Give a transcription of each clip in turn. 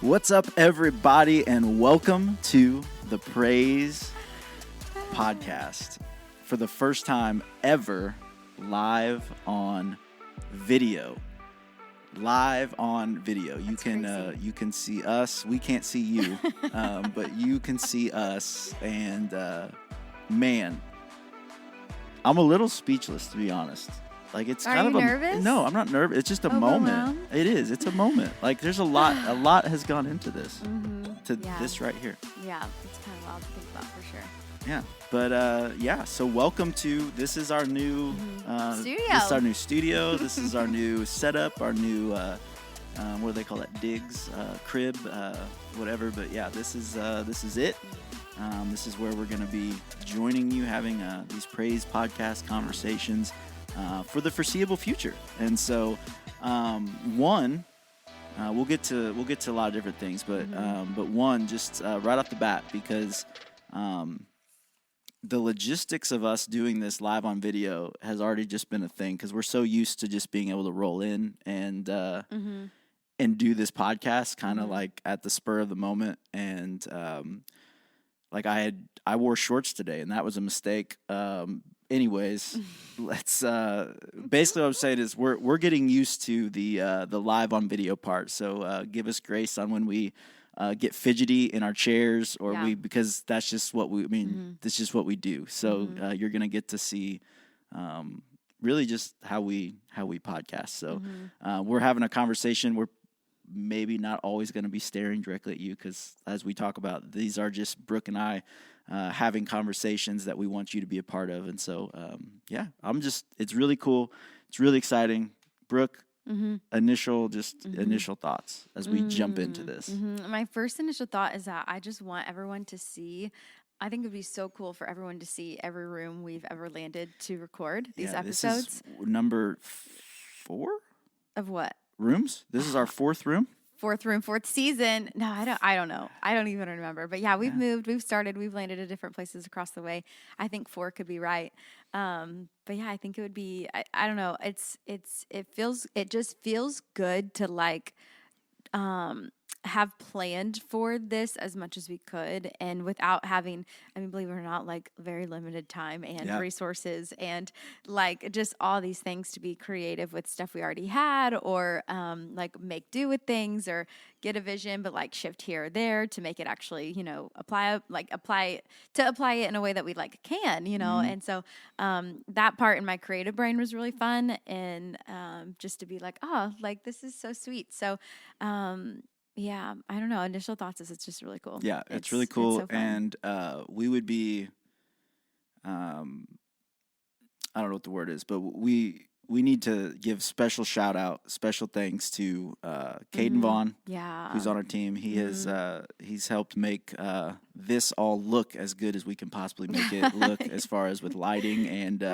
What's up, everybody, and welcome to the Praise Podcast. For the first time ever, live on video. Live on video. You can see us. We can't see you, but you can see us. And man, I'm a little speechless, to be honest. Like, it's Are kind you of nervous? No, I'm not nervous. It's just a moment. It is. It's a moment. Like, there's a lot has gone into this, this right here. Yeah, it's kind of wild to think about for sure. Yeah, but so welcome to, this is our new studio. This is our new studio. This is our new setup, our new what do they call that? Digs, crib, whatever. But yeah, this is it. This is where we're going to be joining you, having these Praise podcast conversations for the foreseeable future. And so, we'll get to a lot of different things, but one, just right off the bat, because the logistics of us doing this live on video has already just been a thing, because we're so used to just being able to roll in and do this podcast kind of like at the spur of the moment. And like I wore shorts today, and that was a mistake. Anyways, let's basically what I'm saying is we're getting used to the live on video part. So give us grace on when we get fidgety in our chairs, or because that's just what that's just what we do. So you're gonna get to see really just how we podcast. So we're having a conversation. We're maybe not always going to be staring directly at you, because as we talk about, these are just Brooke and I having conversations that we want you to be a part of. And so, it's really cool. It's really exciting. Brooke, initial thoughts as we jump into this. My first initial thought is that I just want everyone to see. I think it would be so cool for everyone to see every room we've ever landed to record these episodes. This is number 4 of what? Rooms. This is our 4th room. 4th room, 4th season. No, I don't know. I don't even remember. But yeah, we've moved, we've started, we've landed at different places across the way. I think 4 could be right. But yeah, I think it would be, I don't know. It just feels good to like, have planned for this as much as we could, and without having, believe it or not, like very limited time and resources, and like just all these things to be creative with stuff we already had, or like make do with things, or get a vision but like shift here or there to make it actually, apply it in a way that we like can, and so that part in my creative brain was really fun, and just to be like, like this is so sweet. So yeah, I don't know. Initial thoughts is it's just really cool. Yeah, it's really cool. So and we would be, I don't know what the word is, but we need to give special shout out, special thanks to Caden Vaughn, who's on our team. He has he's helped make this all look as good as we can possibly make it look, as far as with lighting and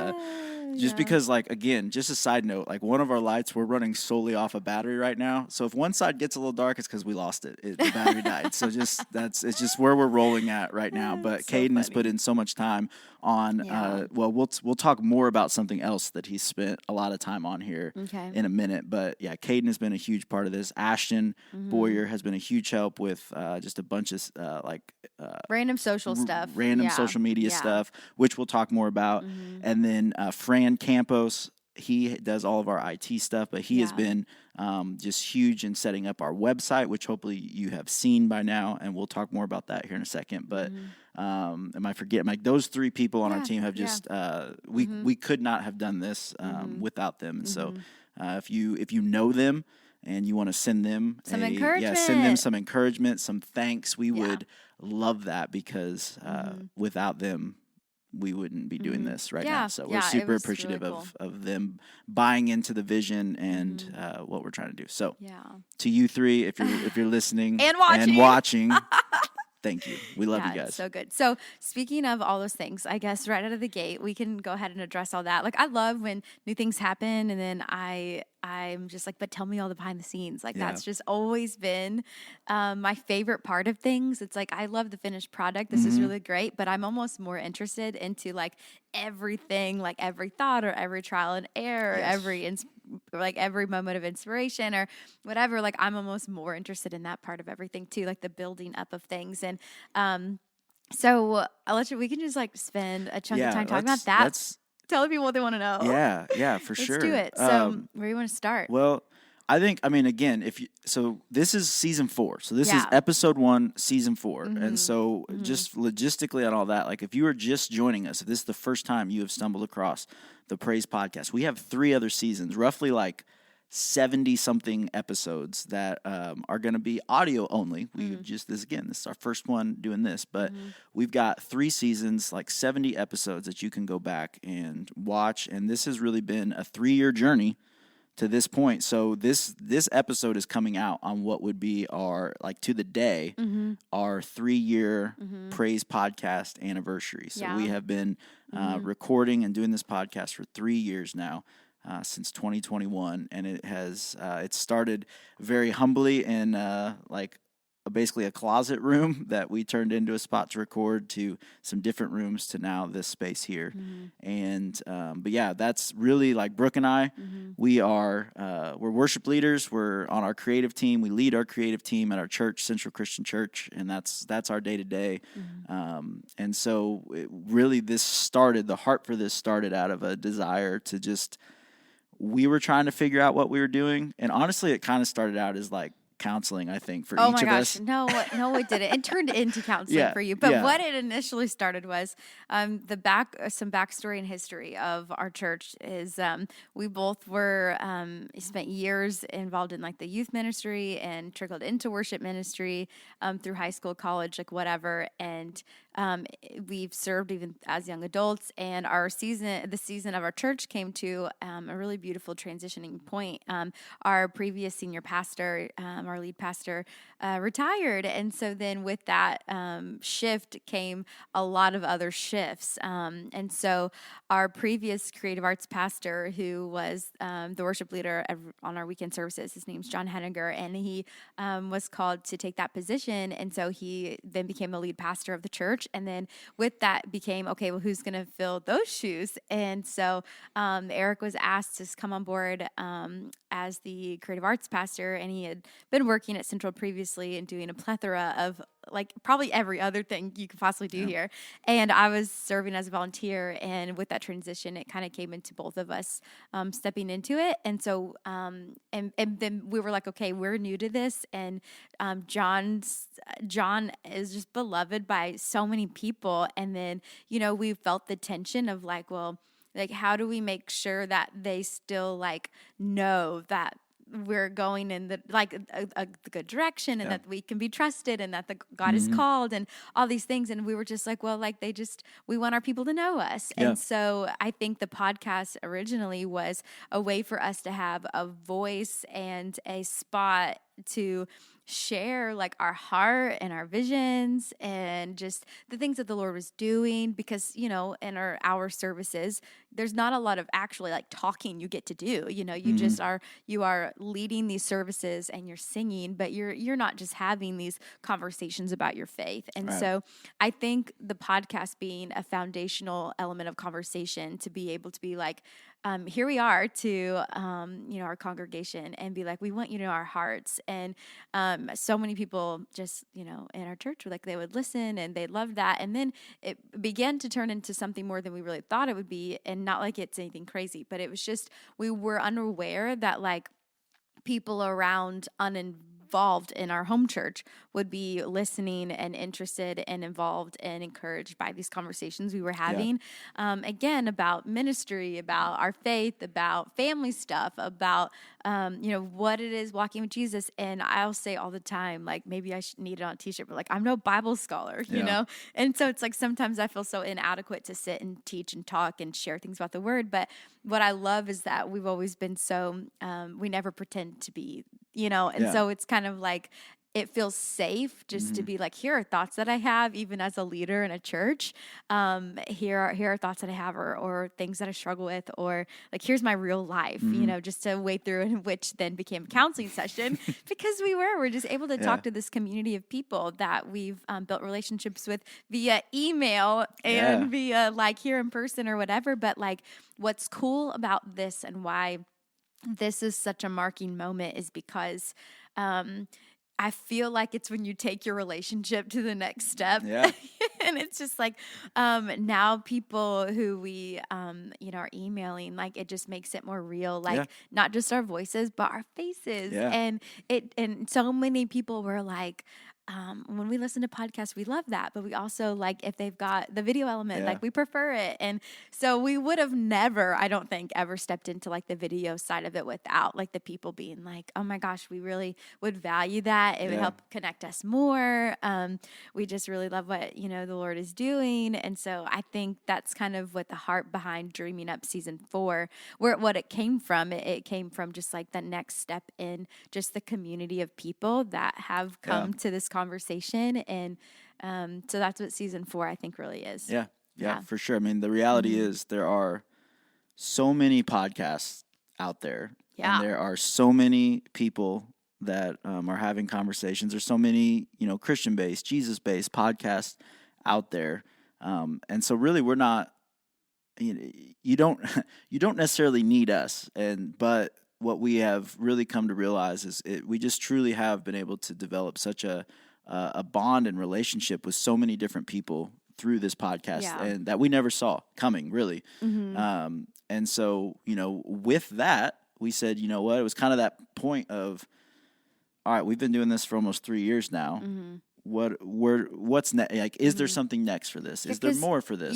just because, like, again, just a side note, like one of our lights, we're running solely off a battery right now. So if one side gets a little dark, it's because we lost it. The battery died. So it's just where we're rolling at right now. But so Caden has put in so much time on, we'll talk more about something else that he's spent a lot of time on here in a minute. But yeah, Caden has been a huge part of this. Ashton Boyer has been a huge help with just a bunch of random social stuff. Social media stuff, which we'll talk more about. And then Fran Campos, he does all of our IT stuff, but he has been just huge in setting up our website, which hopefully you have seen by now, and we'll talk more about that here in a second. But am I forgetting? Like, those 3 people on our team have just we could not have done this without them. And so if you know them and you want to send them some encouragement, send them some encouragement, some thanks. We would love that, because without them, we wouldn't be doing this right now. So we're super appreciative really of them buying into the vision and what we're trying to do. So to you 3, if you're listening and watching thank you. We love you guys. So good. So speaking of all those things, I guess right out of the gate, we can go ahead and address all that. Like, I love when new things happen, and then I'm just like, but tell me all the behind the scenes. Like, that's just always been my favorite part of things. It's like, I love the finished product. This is really great, but I'm almost more interested into like everything, like every thought or every trial and error, every like every moment of inspiration or whatever, like I'm almost more interested in that part of everything too, like the building up of things. And so we can just like spend a chunk of time talking about that. Tell people what they want to know. Yeah, for sure. Let's do it. So where do you want to start? Well, I mean, again, so this is season 4. So this is episode 1, season 4. And so just logistically and all that, like if you are just joining us, if this is the first time you have stumbled across the Praise Podcast, we have 3 other seasons, roughly like 70 something episodes that are going to be audio only. This is our first one doing this, but we've got 3 seasons, like 70 episodes that you can go back and watch. And this has really been a 3-year journey to this point. So this episode is coming out on what would be our, like to the day, our 3-year Praise Podcast anniversary. So we have been recording and doing this podcast for 3 years now. Since 2021, and it started very humbly in basically a closet room that we turned into a spot to record, to some different rooms, to now this space here. And but yeah, that's really like Brooke and I. We're worship leaders. We're on our creative team. We lead our creative team at our church, Central Christian Church, and that's our day to day. And so the heart for this started out of a desire to just. We were trying to figure out what we were doing, and honestly, it kind of started out as like counseling, I think, for each of us. No, it didn't. It turned into counseling for you. But what it initially started was some backstory and history of our church is we both were spent years involved in like the youth ministry and trickled into worship ministry through high school, college, like whatever, and we've served even as young adults. And the season of our church came to a really beautiful transitioning point. Our previous senior pastor, our lead pastor, retired. And so then with that shift came a lot of other shifts. And so our previous creative arts pastor, who was the worship leader on our weekend services, his name's John Henniger, and he was called to take that position. And so he then became the lead pastor of the church. And then with that became, okay, well, who's going to fill those shoes? And so Eric was asked to come on board as the creative arts pastor, and he had been working at Central previously and doing a plethora of like probably every other thing you could possibly do here. And I was serving as a volunteer, and with that transition, it kind of came into both of us stepping into it. And so, and then we were like, okay, we're new to this. And John is just beloved by so many people. And then, we felt the tension of like, well, like, how do we make sure that they still like know that we're going in the good direction, and that we can be trusted, and that the God is called, and all these things. And we were just like, well, like we want our people to know us. And so I think the podcast originally was a way for us to have a voice and a spot to share like our heart and our visions and just the things that the Lord was doing, because in our services there's not a lot of actually like talking you get to do. You just are leading these services and you're singing, but you're not just having these conversations about your faith. And so I think the podcast being a foundational element of conversation, to be able to be like, here we are to, our congregation, and be like, we want you to know our hearts. And so many people just, in our church were like, they would listen and they loved that. And then it began to turn into something more than we really thought it would be. And not like it's anything crazy, but it was just, we were unaware that like people around uninvolved in our home church would be listening and interested and involved and encouraged by these conversations we were having, again, about ministry, about our faith, about family stuff, about, what it is walking with Jesus. And I'll say all the time, like, maybe I should need it on a t-shirt, but like, I'm no Bible scholar, you know? And so it's like, sometimes I feel so inadequate to sit and teach and talk and share things about the word. But what I love is that we've always been so, we never pretend to be, and so it's kind of like, it feels safe just to be like, here are thoughts that I have, even as a leader in a church. Here are thoughts that I have, or things that I struggle with, or like, here's my real life, just to wade through, and which then became a counseling session because we're just able to talk to this community of people that we've built relationships with via email and via like here in person or whatever. But like, what's cool about this and why this is such a marking moment is because I feel like it's when you take your relationship to the next step. Yeah. And it's just like now people who we, are emailing, like it just makes it more real, like Yeah. not just our voices, but our faces. Yeah. And so many people were like, when we listen to podcasts, we love that, but we also like if they've got the video element, like we prefer it. And so we would have never, I don't think, ever stepped into like the video side of it without like the people being like, oh my gosh, we really would value that. It would help connect us more. We just really love what, the Lord is doing. And so I think that's kind of what the heart behind Dreaming Up season 4, what it came from. It came from just like the next step in just the community of people that have come to this conversation. And so that's what season 4 I think really is. Yeah, for sure. I mean, the reality is there are so many podcasts out there, and there are so many people that are having conversations. There's so many, Christian-based, Jesus-based podcasts out there, and so really we're not. You don't necessarily need us, but what we have really come to realize is we just truly have been able to develop such a bond and relationship with so many different people through this podcast, and that we never saw coming, really. And so, with that, we said, you know what? It was kind of that point of, all right, we've been doing this for almost 3 years now. What's next? Like, is there something next for this? Is there more for this?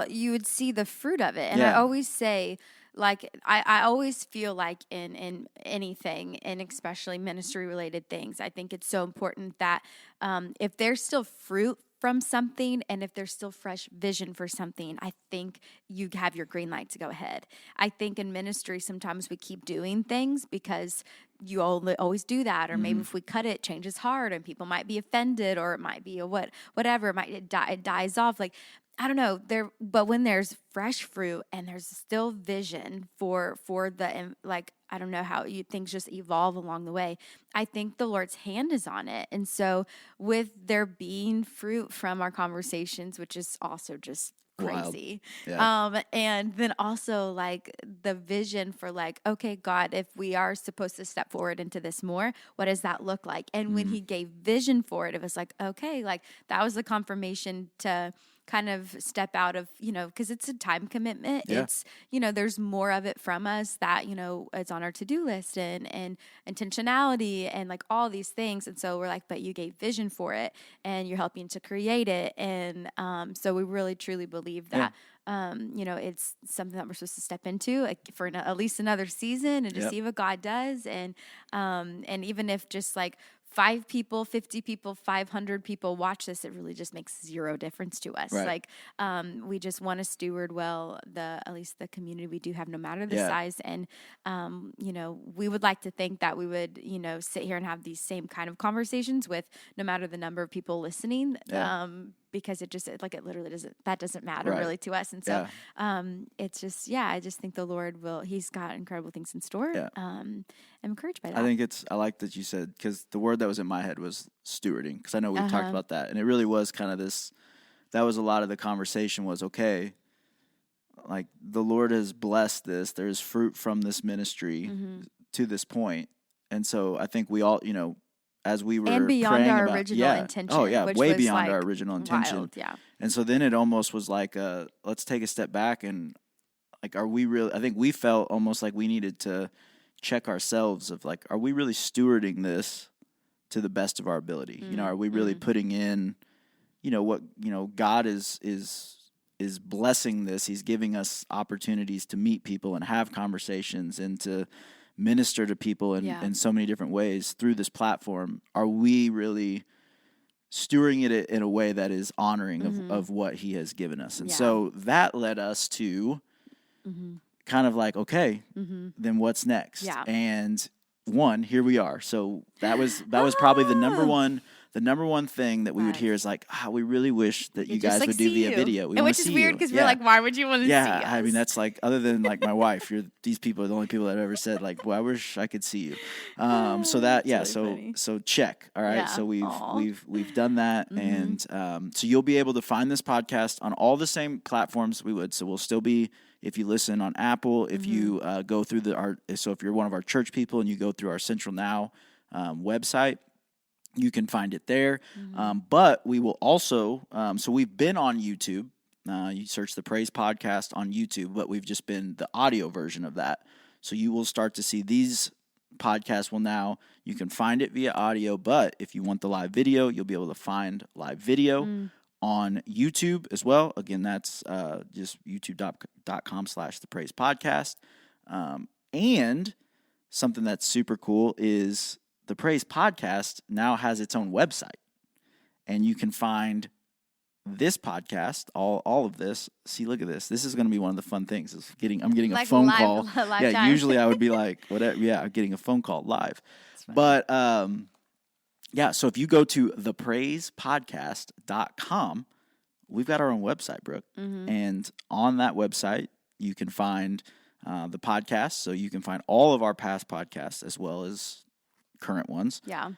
You would see the fruit of it. And I always say, like, I always feel like in anything, and especially ministry related things, I think it's so important that if there's still fruit from something, and if there's still fresh vision for something, I think you have your green light to go ahead. I think in ministry, sometimes we keep doing things because you always do that, or maybe if we cut it, change is hard, and people might be offended, or it might be whatever, it dies off. Like, I don't know but when there's fresh fruit and there's still vision for the, like, I don't know how things just evolve along the way. I think the Lord's hand is on it. And so with there being fruit from our conversations, which is also just crazy. And then also like the vision for like, okay, God, if we are supposed to step forward into this more, what does that look like? And when he gave vision for it, it was like, okay, like that was the confirmation to kind of step out of, because it's a time commitment. It's, there's more of it from us that, it's on our to-do list and intentionality and like all these things. And so we're like, but you gave vision for it and you're helping to create it. And so we really truly believe that, it's something that we're supposed to step into for at least another season and to see what God does. And even if just like 5 people, 50 people, 500 people watch this, it really just makes zero difference to us. Right. Like, we just want to steward well at least the community we do have, no matter the size. And, we would like to think that we would, sit here and have these same kind of conversations with no matter the number of people listening. Because it literally doesn't matter really to us. And so, it's just, I just think the Lord he's got incredible things in store. I'm encouraged by that. I like that you said, because the word that was in my head was stewarding, because I know we've talked about that. And it really was kind of that was a lot of the conversation was, okay, like the Lord has blessed this. There's fruit from this ministry to this point. And so I think we all, as we were and beyond our about, original intention. Oh yeah, which way was beyond like our original intention. Wild, yeah. And so then it almost was like, let's take a step back and like, are we really? I think we felt almost like we needed to check ourselves of like, are we really stewarding this to the best of our ability? Are we really putting in, what God is blessing this? He's giving us opportunities to meet people and have conversations and to minister to people in so many different ways through this platform. Are we really stewarding it in a way that is honoring of what he has given us? And so that led us to kind of like, okay, then what's next? And here we are. So that was probably the number one thing that we would hear is like, we really wish that you guys would do via video. We which is weird because we're like, why would you want to see us? I mean, that's like, other than like my wife, these people are the only people that I've ever said like, well, I wish I could see you. So that, really so check. All right. So we've done that. And so you'll be able to find this podcast on all the same platforms we would. So we'll still be If you listen on Apple, if you go through so if you're one of our church people and you go through our Central Now website, you can find it there. But we will also, so we've been on YouTube. You search the Praise Podcast on YouTube, but we've just been the audio version of that. So you will start to see these podcasts you can find it via audio, but if you want the live video, you'll be able to find live video on YouTube as well. Again, that's just youtube.com/the Praise Podcast. And something that's super cool is the Praise Podcast now has its own website, and you can find this podcast, all of this. See, look at this. This is going to be one of the fun things. I'm getting a phone call. Yeah, time. Usually I would be like, whatever. Yeah, I'm getting a phone call live. But so if you go to thepraisepodcast.com, we've got our own website, Brooke, and on that website you can find the podcast. So you can find all of our past podcasts as well as current ones. Yeah.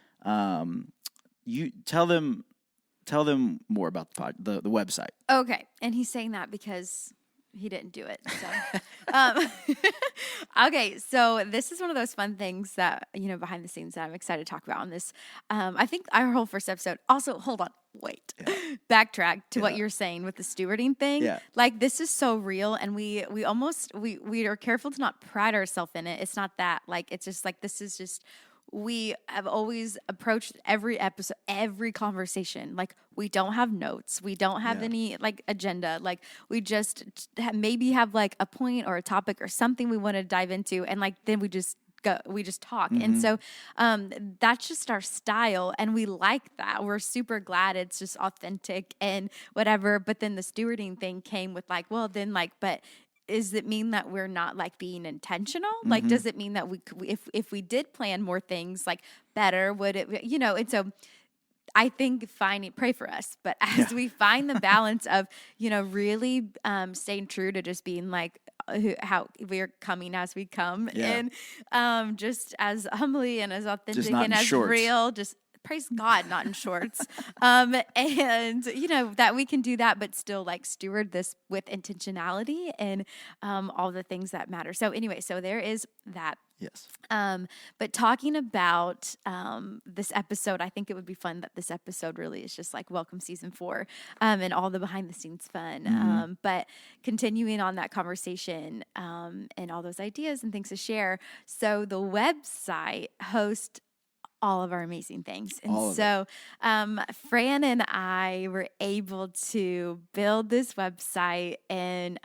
You tell them more about the website. Okay. And he's saying that because he didn't do it. So. Okay. So this is one of those fun things that, behind the scenes that I'm excited to talk about on this. I think our whole first episode, also, hold on, wait, backtrack to what you're saying with the stewarding thing. Yeah. Like, this is so real. And we are careful to not pride ourselves in it. It's not that, like, it's just like, this is just, we have always approached every episode, every conversation. Like, we don't have notes. We don't have any like agenda. Like, we just maybe have like a point or a topic or something we want to dive into. And like, then we just talk. And so, that's just our style. And we like that. We're super glad it's just authentic and whatever. But then the stewarding thing came with like, well, then like, but does it mean that we're not like being intentional? Like, does it mean that if we did plan more things like better, would it, and so I think pray for us, but as we find the balance of, really staying true to just being like how we're coming as we come and just as humbly and as authentic and as shorts. Real, just praise God, not in shorts. And, that we can do that, but still like steward this with intentionality and all the things that matter. So anyway, so there is that. Yes. But talking about this episode, I think it would be fun that this episode really is just like welcome season 4 and all the behind the scenes fun. But continuing on that conversation and all those ideas and things to share. So the website hosts all of our amazing things. And so Fran and I were able to build this website and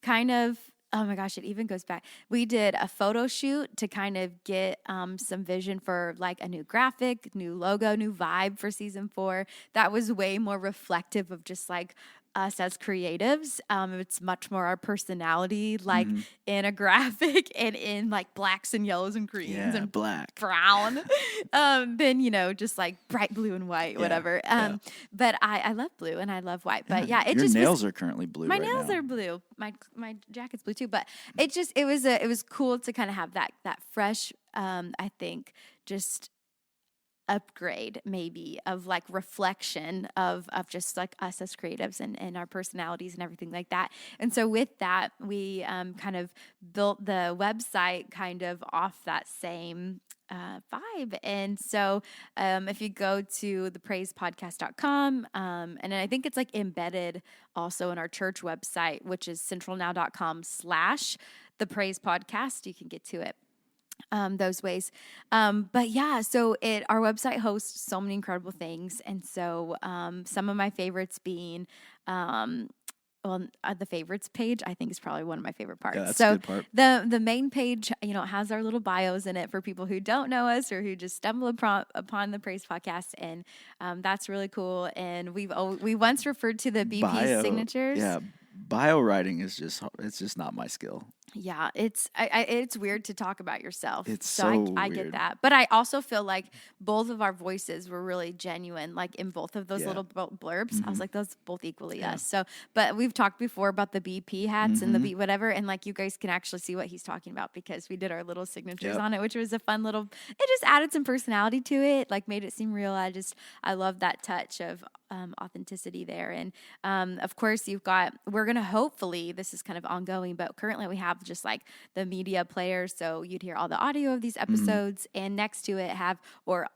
kind of, oh my gosh, it even goes back. We did a photo shoot to kind of get some vision for like a new graphic, new logo, new vibe for season 4. That was way more reflective of just like us as creatives. It's much more our personality, like in a graphic and in like blacks and yellows and greens and black, brown, than, just like bright blue and white, whatever. But I love blue and I love white, but your nails are currently blue. My nails are blue. My jacket's blue too, but it was cool to kind of have that fresh, I think just upgrade maybe of like reflection of just like us as creatives and our personalities and everything like that. And so with that, we kind of built the website kind of off that same vibe. And so if you go to thepraisepodcast.com, and I think it's like embedded also in our church website, which is centralnow.com/thepraisepodcast, you can get to it those ways. But yeah, so our website hosts so many incredible things. And so some of my favorites being the favorites page, I think is probably one of my favorite parts. Yeah, that's so a good part. The main page, has our little bios in it for people who don't know us or who just stumble upon the Praise Podcast, and that's really cool. And we once referred to the BP signatures. Yeah, bio writing is just not my skill. Yeah, it's it's weird to talk about yourself. It's So so I get weird. that. But I also feel like both of our voices were really genuine, like in both of those Yeah. little blurbs. I was like, those both equally Yeah. us. So, but we've talked before about the BP hats and the B whatever, and like you guys can actually see what he's talking about because we did our little signatures Yep. on it, which was a fun little. It just added some personality to it, like made it seem real. I love that touch of authenticity there. And of course, we're going to hopefully, this is kind of ongoing, but currently we have just like the media player. So you'd hear all the audio of these episodes and next to it or,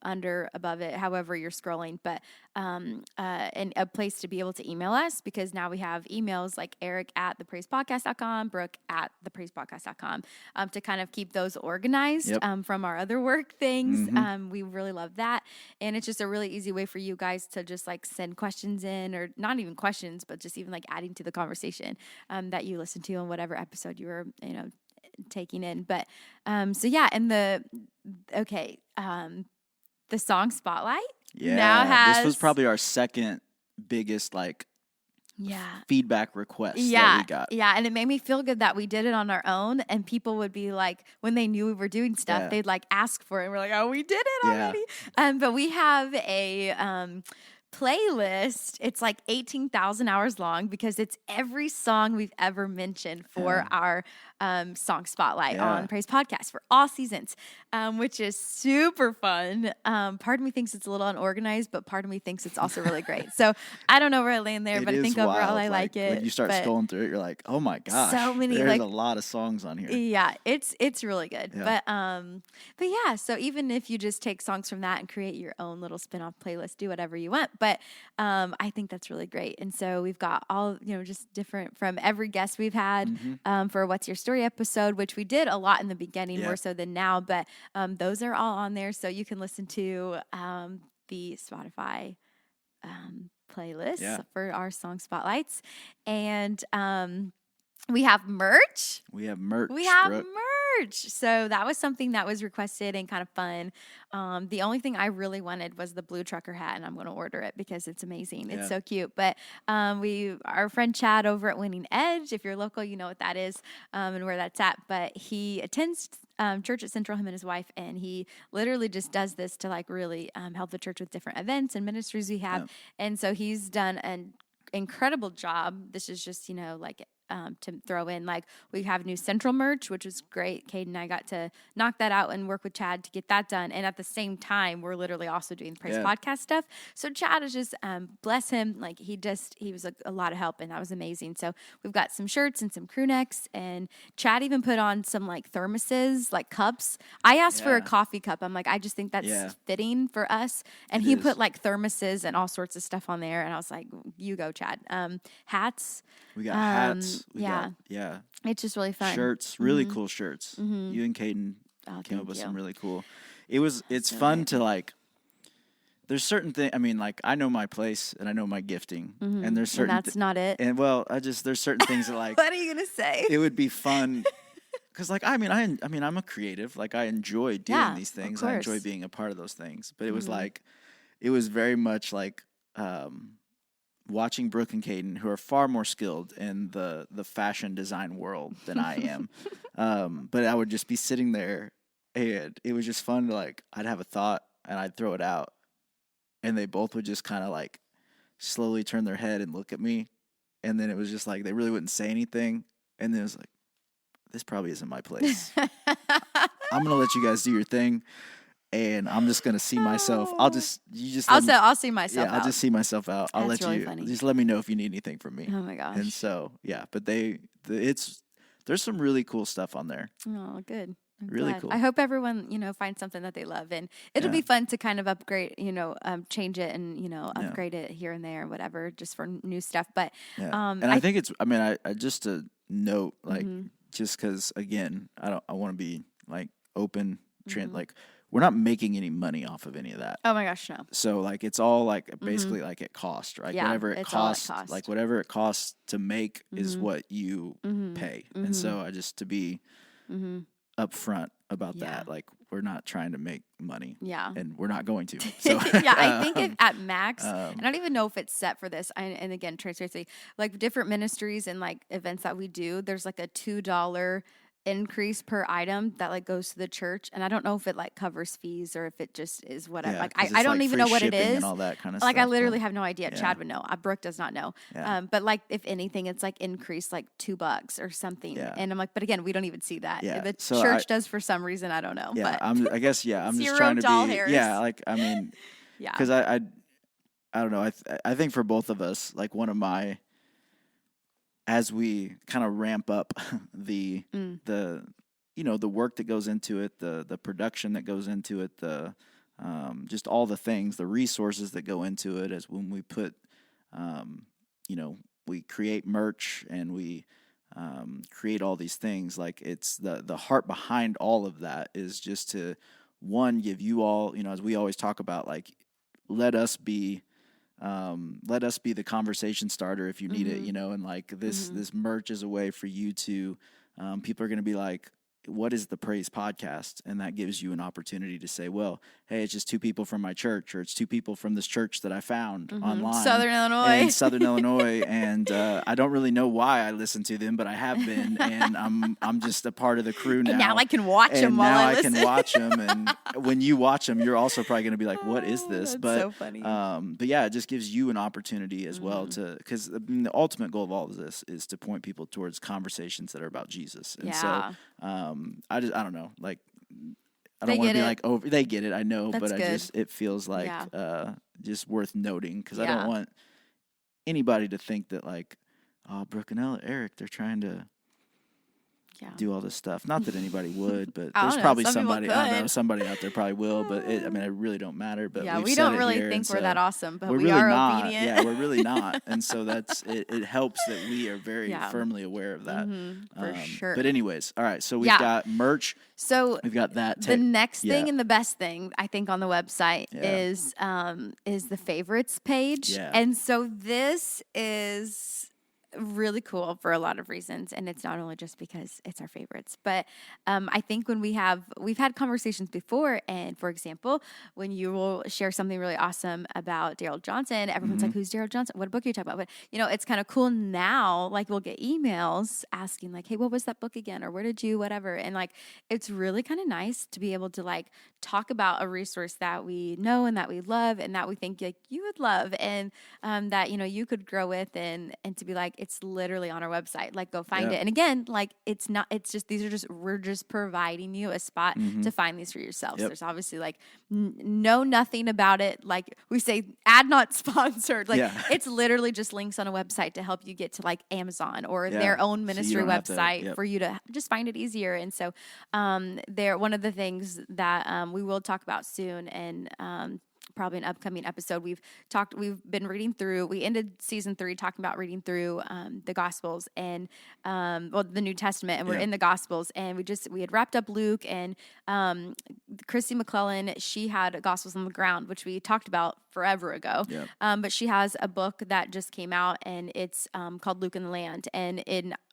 under, above it, however you're scrolling, but and a place to be able to email us because now we have emails like Eric@thepraisepodcast.com, Brooke@thepraisepodcast.com to kind of keep those organized from our other work things. We really love that. And it's just a really easy way for you guys to just like send questions in, or not even questions, but just even like adding to the conversation that you listen to on whatever episode you were, taking in. But so yeah, and the song Spotlight now has this was probably our second biggest feedback request that we got. Yeah, and it made me feel good that we did it on our own, and people would be like, when they knew we were doing stuff, they'd like ask for it, and we're like, oh, we did it already. But we have a playlist. It's like 18,000 hours long because it's every song we've ever mentioned for our song Spotlight on Praise Podcast for all seasons, which is super fun. Part of me thinks it's a little unorganized, but part of me thinks it's also really great. So I don't know where I land there, but I think overall I like it. When you start scrolling through it, you're like, oh my gosh, so many, there's a lot of songs on here. Yeah, it's really good. But yeah, so even if you just take songs from that and create your own little spin-off playlist, do whatever you want. But I think that's really great. And so we've got all, just different from every guest we've had for What's Your Story episode, which we did a lot in the beginning, more so than now. But those are all on there. So you can listen to the Spotify playlist for our song Spotlights. And we have merch. We have merch. So that was something that was requested and kind of fun. The only thing I really wanted was the blue trucker hat, and I'm going to order it because it's amazing. It's so cute. But our friend Chad over at Winning Edge, if you're local, you know what that is and where that's at. But he attends church at Central, him and his wife, and he literally just does this to like really help the church with different events and ministries we have. And so he's done an incredible job. This is just, to throw in, like we have new Central merch, which was great. Cade and I got to knock that out and work with Chad to get that done. And at the same time, we're literally also doing the Praise Podcast stuff. So Chad is just, bless him. Like he was a lot of help, and that was amazing. So we've got some shirts and some crew necks, and Chad even put on some like thermoses, like cups. I asked for a coffee cup. I'm like, I just think that's fitting for us. And he put like thermoses and all sorts of stuff on there. And I was like, you go, Chad. Hats. We got hats. It's just really fun. Shirts, really cool shirts. You and Caden came up with some really cool. It's fun to like. There's certain things. I mean, like I know my place and I know my gifting, and there's certain. And that's not it. And there's certain things that like. What are you gonna say? It would be fun. Because like I'm a creative. Like I enjoy doing these things. I enjoy being a part of those things. But it was it was very much like. Watching Brooke and Caden, who are far more skilled in the fashion design world than I am. But I would just be sitting there, and it was just fun to like, I'd have a thought and I'd throw it out, and they both would just kind of like slowly turn their head and look at me. And then it was just like, they really wouldn't say anything. And then it was like, this probably isn't my place. I'm going to let you guys do your thing. And I'm just gonna see myself. I'll see myself. Yeah, I'll just see myself out. I'll That's let really you. Funny. Just let me know if you need anything from me. Oh my gosh. And so but there's some really cool stuff on there. Oh, good. I'm really glad. cool. I hope everyone finds something that they love, and it'll be fun to kind of upgrade, change it and upgrade it here and there, whatever, just for new stuff. But and I think it's. I mean, I just to note, like, just because again, I want to be like open, like. We're not making any money off of any of that. Oh my gosh, no. So like it's all like basically like at cost, right? Yeah, whatever it costs, like whatever it costs to make is what you pay. And so I just to be upfront about that, like we're not trying to make money. Yeah. And we're not going to. So yeah, I think if at max, and I don't even know if it's set for this. And again, transparency, like different ministries and like events that we do, there's like a $2 increase per item that like goes to the church. And I don't know if it like covers fees or if it just is whatever. Yeah, like 'cause I it's, don't like, even free know what it shipping is. and all that kind of Like stuff. I literally have no idea. Yeah. Chad would know. Brooke does not know. Yeah. But like if anything, it's like increased like $2 or something. Yeah. And I'm like, but again, we don't even see that. Yeah. The So church does for some reason. I don't know. Yeah, but I'm just Zero trying to doll be. hairs. Yeah, like I mean, yeah. because I don't know. I think for both of us, like one of my, as we kind of ramp up the the work that goes into it, the production that goes into it, the just all the things, the resources that go into it, as when we put, we create merch and we create all these things. Like it's the heart behind all of that is just to, one, give you all, as we always talk about, like let us be the conversation starter if you need it, and like this merch is a way for you to, people are going to be like, what is the Praise Podcast? And that gives you an opportunity to say, well, hey, it's just two people from my church, or it's two people from this church that I found online. Southern Illinois. And I don't really know why I listen to them, but I have been, and I'm just a part of the crew now. And now I can watch them while I listen. Can watch them. And when you watch them, you're also probably going to be like, what is this? That's so funny. But yeah, it just gives you an opportunity as well to, because the ultimate goal of all of this is to point people towards conversations that are about Jesus. And so I don't know, like, I don't want to be like, oh, they get it, I know, but it feels like just worth noting, because I don't want anybody to think that like, oh, Brooke and Eric, they're trying to do all this stuff. Not that anybody would, but there's probably somebody, I don't know, somebody out there probably will, but it really don't matter. But we don't really think we're that awesome, but we really are not. obedient. Yeah, we're really not. And so that's, it helps that we are very firmly aware of that. For sure. But anyways, all right, so we've got merch. So we've got that. The next thing and the best thing I think on the website is the favorites page. Yeah. And so this is really cool for a lot of reasons, and it's not only just because it's our favorites, but I think when we've had conversations before, and for example, when you will share something really awesome about Daryl Johnson, everyone's like, who's Daryl Johnson? What book are you talking about? But it's kind of cool now, like we'll get emails asking like, hey, what was that book again? Or where did you, whatever. And like, it's really kind of nice to be able to like talk about a resource that we know and that we love and that we think like you would love, and that, you could grow with, and to be like, it's literally on our website. Like, go find it. And again, like, we're just providing you a spot to find these for yourselves. There's obviously like know nothing about it. Like we say, ad not sponsored. Like it's literally just links on a website to help you get to like Amazon or their own ministry website for you to just find it easier. And so one of the things that we will talk about soon, and probably an upcoming episode, we've been reading through, we ended season 3 talking about reading through the Gospels and the New Testament, and we're in the Gospels, and we had wrapped up Luke, and Christy McClellan, she had Gospels on the Ground, which we talked about forever ago. But she has a book that just came out, and it's called Luke in the Land, and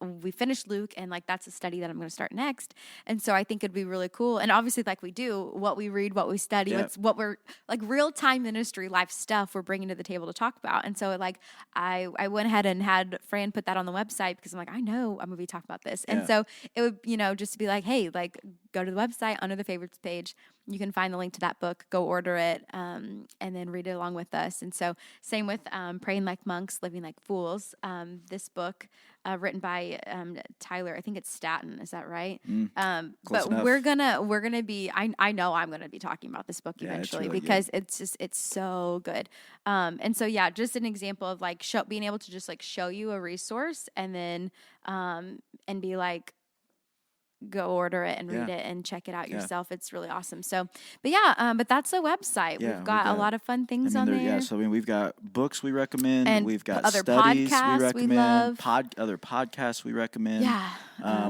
we finished Luke, and like that's a study that I'm going to start next. And so I think it'd be really cool, and obviously like we do, what we read, what we study, what we're like real-time ministry life stuff we're bringing to the table to talk about. And so like I went ahead and had Fran put that on the website, because I'm like, I know I'm going to be talking about this. And so it would, just to be like, hey, like go to the website under the favorites page. You can find the link to that book, go order it, and then read it along with us. And so same with Praying Like Monks, Living Like Fools. This book written by Tyler, I think it's Staton, is that right? But enough. we're gonna be, I know I'm gonna be talking about this book eventually, it's really because it's so good. And so just an example of like being able to just like show you a resource, and then and be like, go order it and read it and check it out yourself. It's really awesome. So, but that's the website. We've got a lot of fun things on there. Yeah, so we've got books we recommend, and we've got other studies podcasts we recommend, we love. Other podcasts we recommend.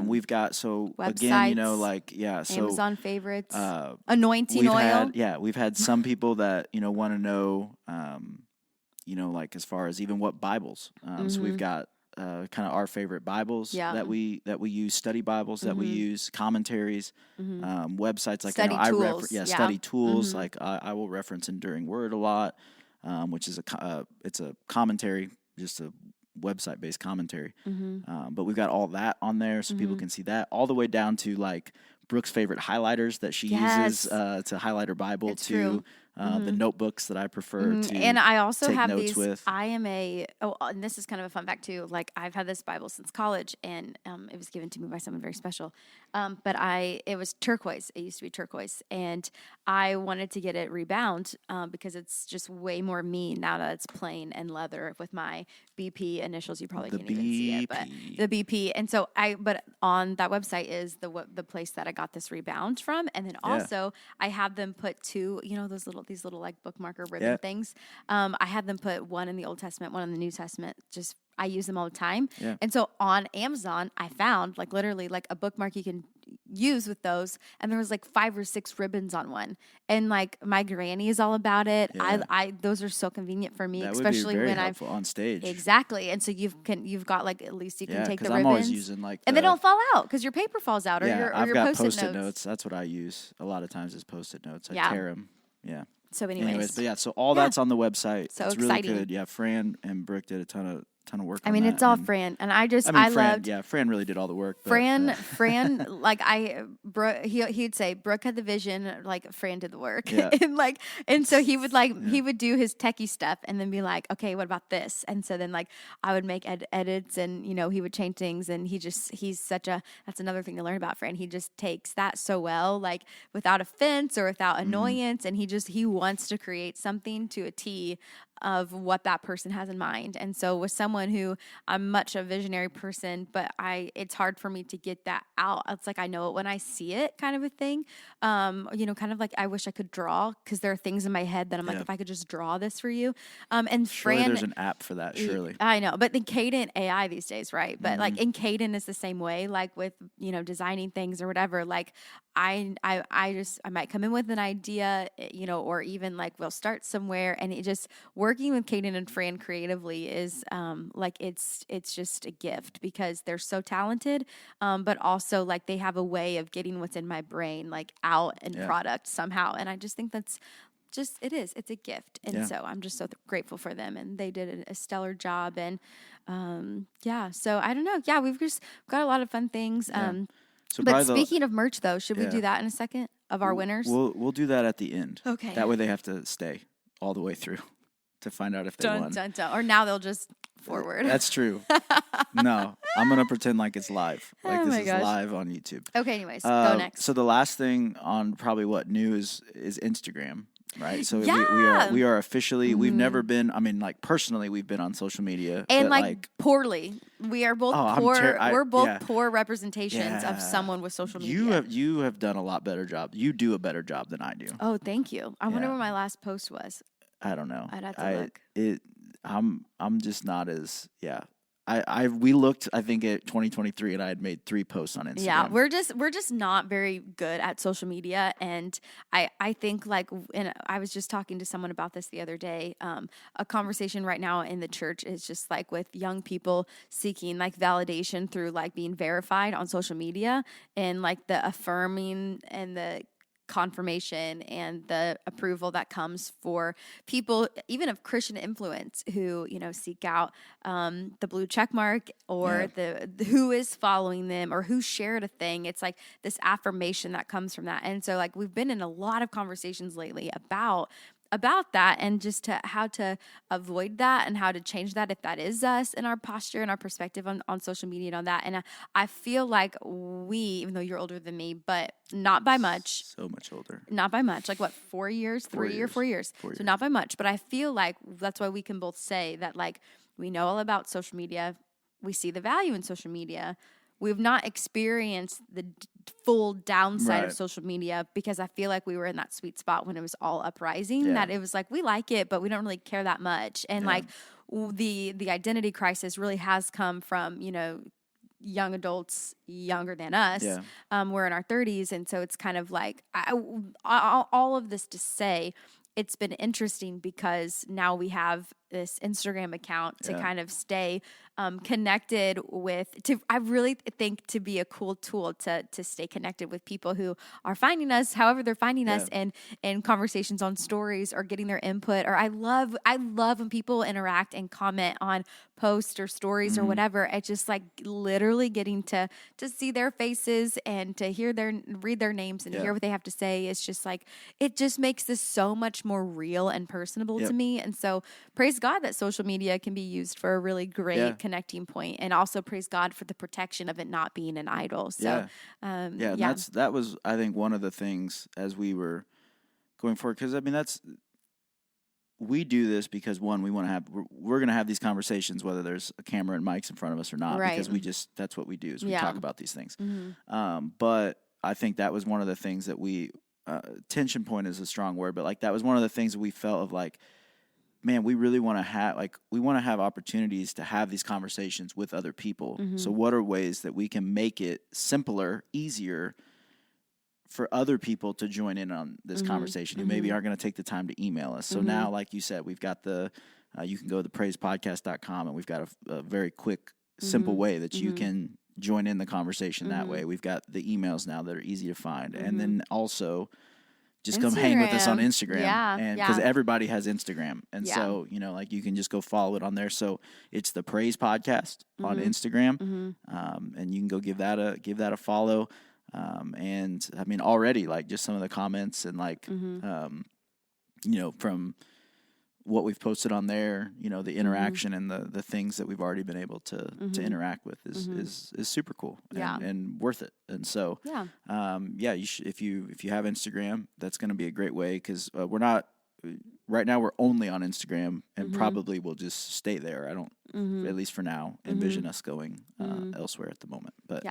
We've got websites, again, so Amazon favorites, anointing oil. We've had some people that want to know, like as far as even what Bibles. So we've got kind of our favorite Bibles that we use, study Bibles that we use, commentaries, websites like study tools. Study tools. Like I will reference Enduring Word a lot, which is it's a commentary, just a website based commentary. But we've got all that on there so people can see that, all the way down to like Brooke's favorite highlighters that she uses to highlight her Bible, it's true. The notebooks that I prefer to and I also take have notes these with. I am and this is kind of a fun fact too, like I've had this Bible since college, and it was given to me by someone very special, but it was turquoise. It used to be turquoise, and I wanted to get it rebound because it's just way more me now that it's plain and leather with my BP initials. You probably can't even see it, but the BP. And so but on that website is the place that I got this rebound from, and then also I have them put two, these little like bookmarker ribbon things. I had them put one in the Old Testament, one in the New Testament. Just I use them all the time. Yeah. And so on Amazon, I found like literally like a bookmark you can use with those, and there was like 5 or 6 ribbons on one, and like my granny is all about it. I those are so convenient for me, that especially would be very when helpful on stage. Exactly. And so you've got like at least you can take the ribbons. I'm always using like and they don't fall out because your paper falls out, or I've your got post-it notes. That's what I use a lot of times is post-it notes. I tear them. Yeah. So anyways, so all that's on the website. So it's exciting. really good. Yeah, Fran and Brooke did a ton of work on that. It's all Fran, and I Fran, loved. Yeah, Fran really did all the work. But, Fran, like he'd say Brooke had the vision, like Fran did the work, and so he would he would do his techie stuff, and then be like, okay, what about this? And so then like I would make edits, and he would change things, and that's another thing to learn about Fran. He just takes that so well, like without offense or without annoyance, and he wants to create something to a T of what that person has in mind. And so with someone who I'm much a visionary person, but it's hard for me to get that out. It's like I know it when I see it, kind of a thing. Kind of like I wish I could draw, because there are things in my head that I'm like, if I could just draw this for you. And surely Fran, there's an app for that. Surely I know, but the Caden AI these days, right? But like in Caden is the same way. Like with designing things or whatever. Like I might come in with an idea, or even like we'll start somewhere, and it just working with Caden and Fran creatively is like it's just a gift, because they're so talented, but also like they have a way of getting what's in my brain like out in product somehow, and I just think that's it's a gift, and so I'm just so grateful for them, and they did a stellar job, and so I don't know, we've just got a lot of fun things. So but speaking of merch, though, should we do that in a second of our winners? We'll do that at the end. Okay. That way they have to stay all the way through to find out if they won. Dun, dun. Or now they'll just forward. That's true. No, I'm gonna pretend like it's live. Like this is live on YouTube. Okay. Anyways, go next. So the last thing on probably what new is Instagram. Right. So we are officially, we've never been, like personally, we've been on social media. And like poorly. We are both poor. We're both poor representations of someone with social media. You have done a lot better job. You do a better job than I do. Oh, thank you. I wonder what my last post was. I don't know. I'd have to look. I'm just not as, we looked, I think, at 2023, and I had made 3 posts on Instagram. Yeah, we're just not very good at social media, and I think and I was just talking to someone about this the other day. A conversation right now in the church is just like with young people seeking like validation through like being verified on social media, and like the affirming and the confirmation and the approval that comes for people, even of Christian influence, who seek out the blue check mark, or the who is following them, or who shared a thing. It's like this affirmation that comes from that. And so like we've been in a lot of conversations lately about that, and just how to avoid that, and how to change that if that is us, and our posture and our perspective on social media and on that. And I feel like even though you're older than me, but not by much. So much older. Not by much. Like what, 4 years? 4 years. So not by much. But I feel like that's why we can both say that like we know all about social media. We see the value in social media. We've not experienced the full downside of social media, because I feel like we were in that sweet spot when it was all uprising, that it was like, we like it, but we don't really care that much. And like the identity crisis really has come from, young adults younger than us. We're in our 30s. And so it's kind of like, all of this to say, it's been interesting because now we have this Instagram account to Yeah. kind of stay connected with, I really think to be a cool tool to stay connected with people who are finding us, however they're finding us in conversations on stories or getting their input. Or I love when people interact and comment on posts or stories or whatever. It's just like literally getting to see their faces and to read their names and to hear what they have to say. It's just like, it just makes this so much more real and personable to me. And so praise God that social media can be used for a really great connecting point, and also praise God for the protection of it not being an idol. So, and that was, I think, one of the things as we were going forward, because I mean, we do this because one, we're going to have these conversations whether there's a camera and mics in front of us or not, because that's what we do is we talk about these things. But I think that was one of the things that tension point is a strong word, but like that was one of the things that we felt of like, man, we really want to have opportunities to have these conversations with other people. So what are ways that we can make it simpler, easier for other people to join in on this conversation who maybe aren't going to take the time to email us. So now, like you said, we've got you can go to thepraisepodcast.com, and we've got a very quick, simple way that you can join in the conversation that way. We've got the emails now that are easy to find. And then also just come hang with us on Instagram. And because everybody has Instagram. And so, like you can just go follow it on there. So it's the Praise Podcast on Instagram. And you can go give that a follow. And I mean, already like just some of the comments and like, from what we've posted on there, the interaction and the things that we've already been able to interact with is super cool and worth it. And so, you should, if you have Instagram, that's going to be a great way, because right now we're only on Instagram, and probably we'll just stay there. I don't, at least for now, envision us going elsewhere at the moment. But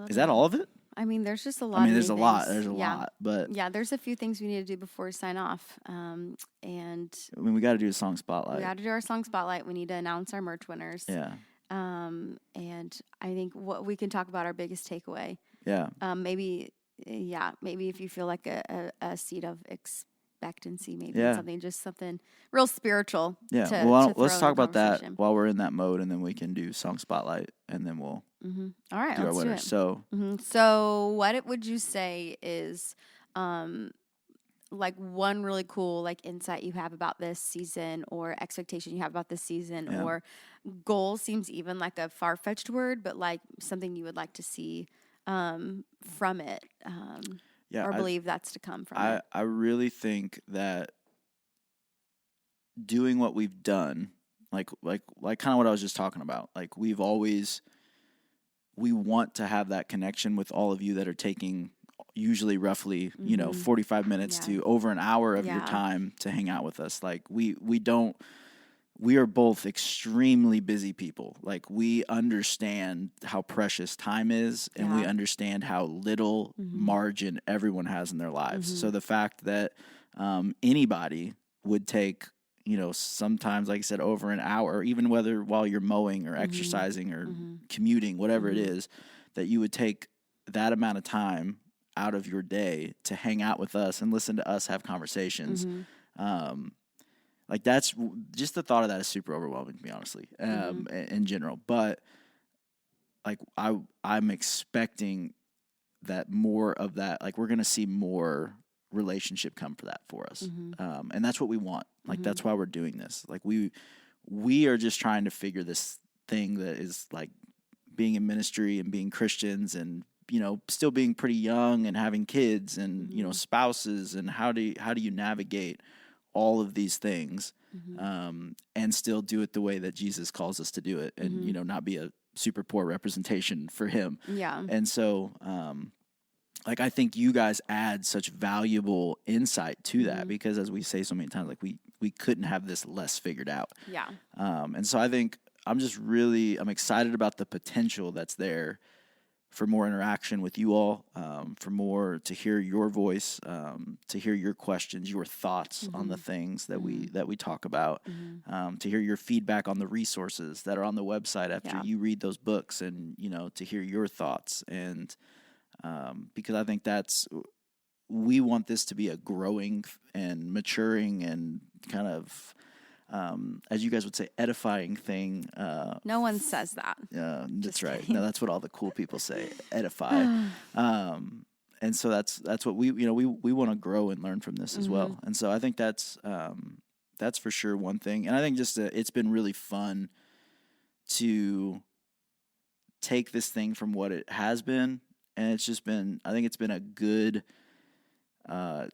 is that all of it? I mean, there's just a lot. There's a lot. There's a lot, but there's a few things we need to do before we sign off. And we got to do a song spotlight. We got to do our song spotlight. We need to announce our merch winners. Yeah. And I think what we can talk about our biggest takeaway. Yeah. Maybe if you feel like a seed of expectancy, maybe something real spiritual. Yeah. Let's talk about that while we're in that mode, and then we can do song spotlight, and then we'll. All right, do our winners. So, so what would you say is, like one really cool like insight you have about this season, or expectation you have about this season, or goal seems even like a far-fetched word, but like something you would like to see from it, or believe that's to come from it? I really think that doing what we've done, like kind of what I was just talking about, like we want to have that connection with all of you that are taking usually roughly, 45 minutes to over an hour of your time to hang out with us. Like we are both extremely busy people. Like we understand how precious time is, and we understand how little margin everyone has in their lives. So the fact that anybody would take, sometimes, like I said, over an hour, even whether while you're mowing or exercising or commuting, whatever it is, that you would take that amount of time out of your day to hang out with us and listen to us have conversations. Like that's just the thought of that is super overwhelming to me, honestly, in general. But like I'm expecting that more of that, like we're going to see more relationship come for us. And that's what we want. Like that's why we're doing this. Like we are just trying to figure this thing that is like being in ministry and being Christians, and still being pretty young and having kids and spouses, and how do you navigate all of these things and still do it the way that Jesus calls us to do it, and not be a super poor representation for him. And so like I think you guys add such valuable insight to that, because as we say so many times, like we couldn't have this less figured out. And so I think I'm excited about the potential that's there for more interaction with you all, for more to hear your voice, to hear your questions, your thoughts on the things that we talk about, to hear your feedback on the resources that are on the website after you read those books, and to hear your thoughts. And because I think we want this to be a growing and maturing and kind of as you guys would say, edifying thing. No one says that. That's right. Kidding. No, that's what all the cool people say. Edify. And so that's what we want to grow and learn from this as well. And so I think that's for sure one thing. And I think just it's been really fun to take this thing from what it has been, and it's just been, I think it's been a good,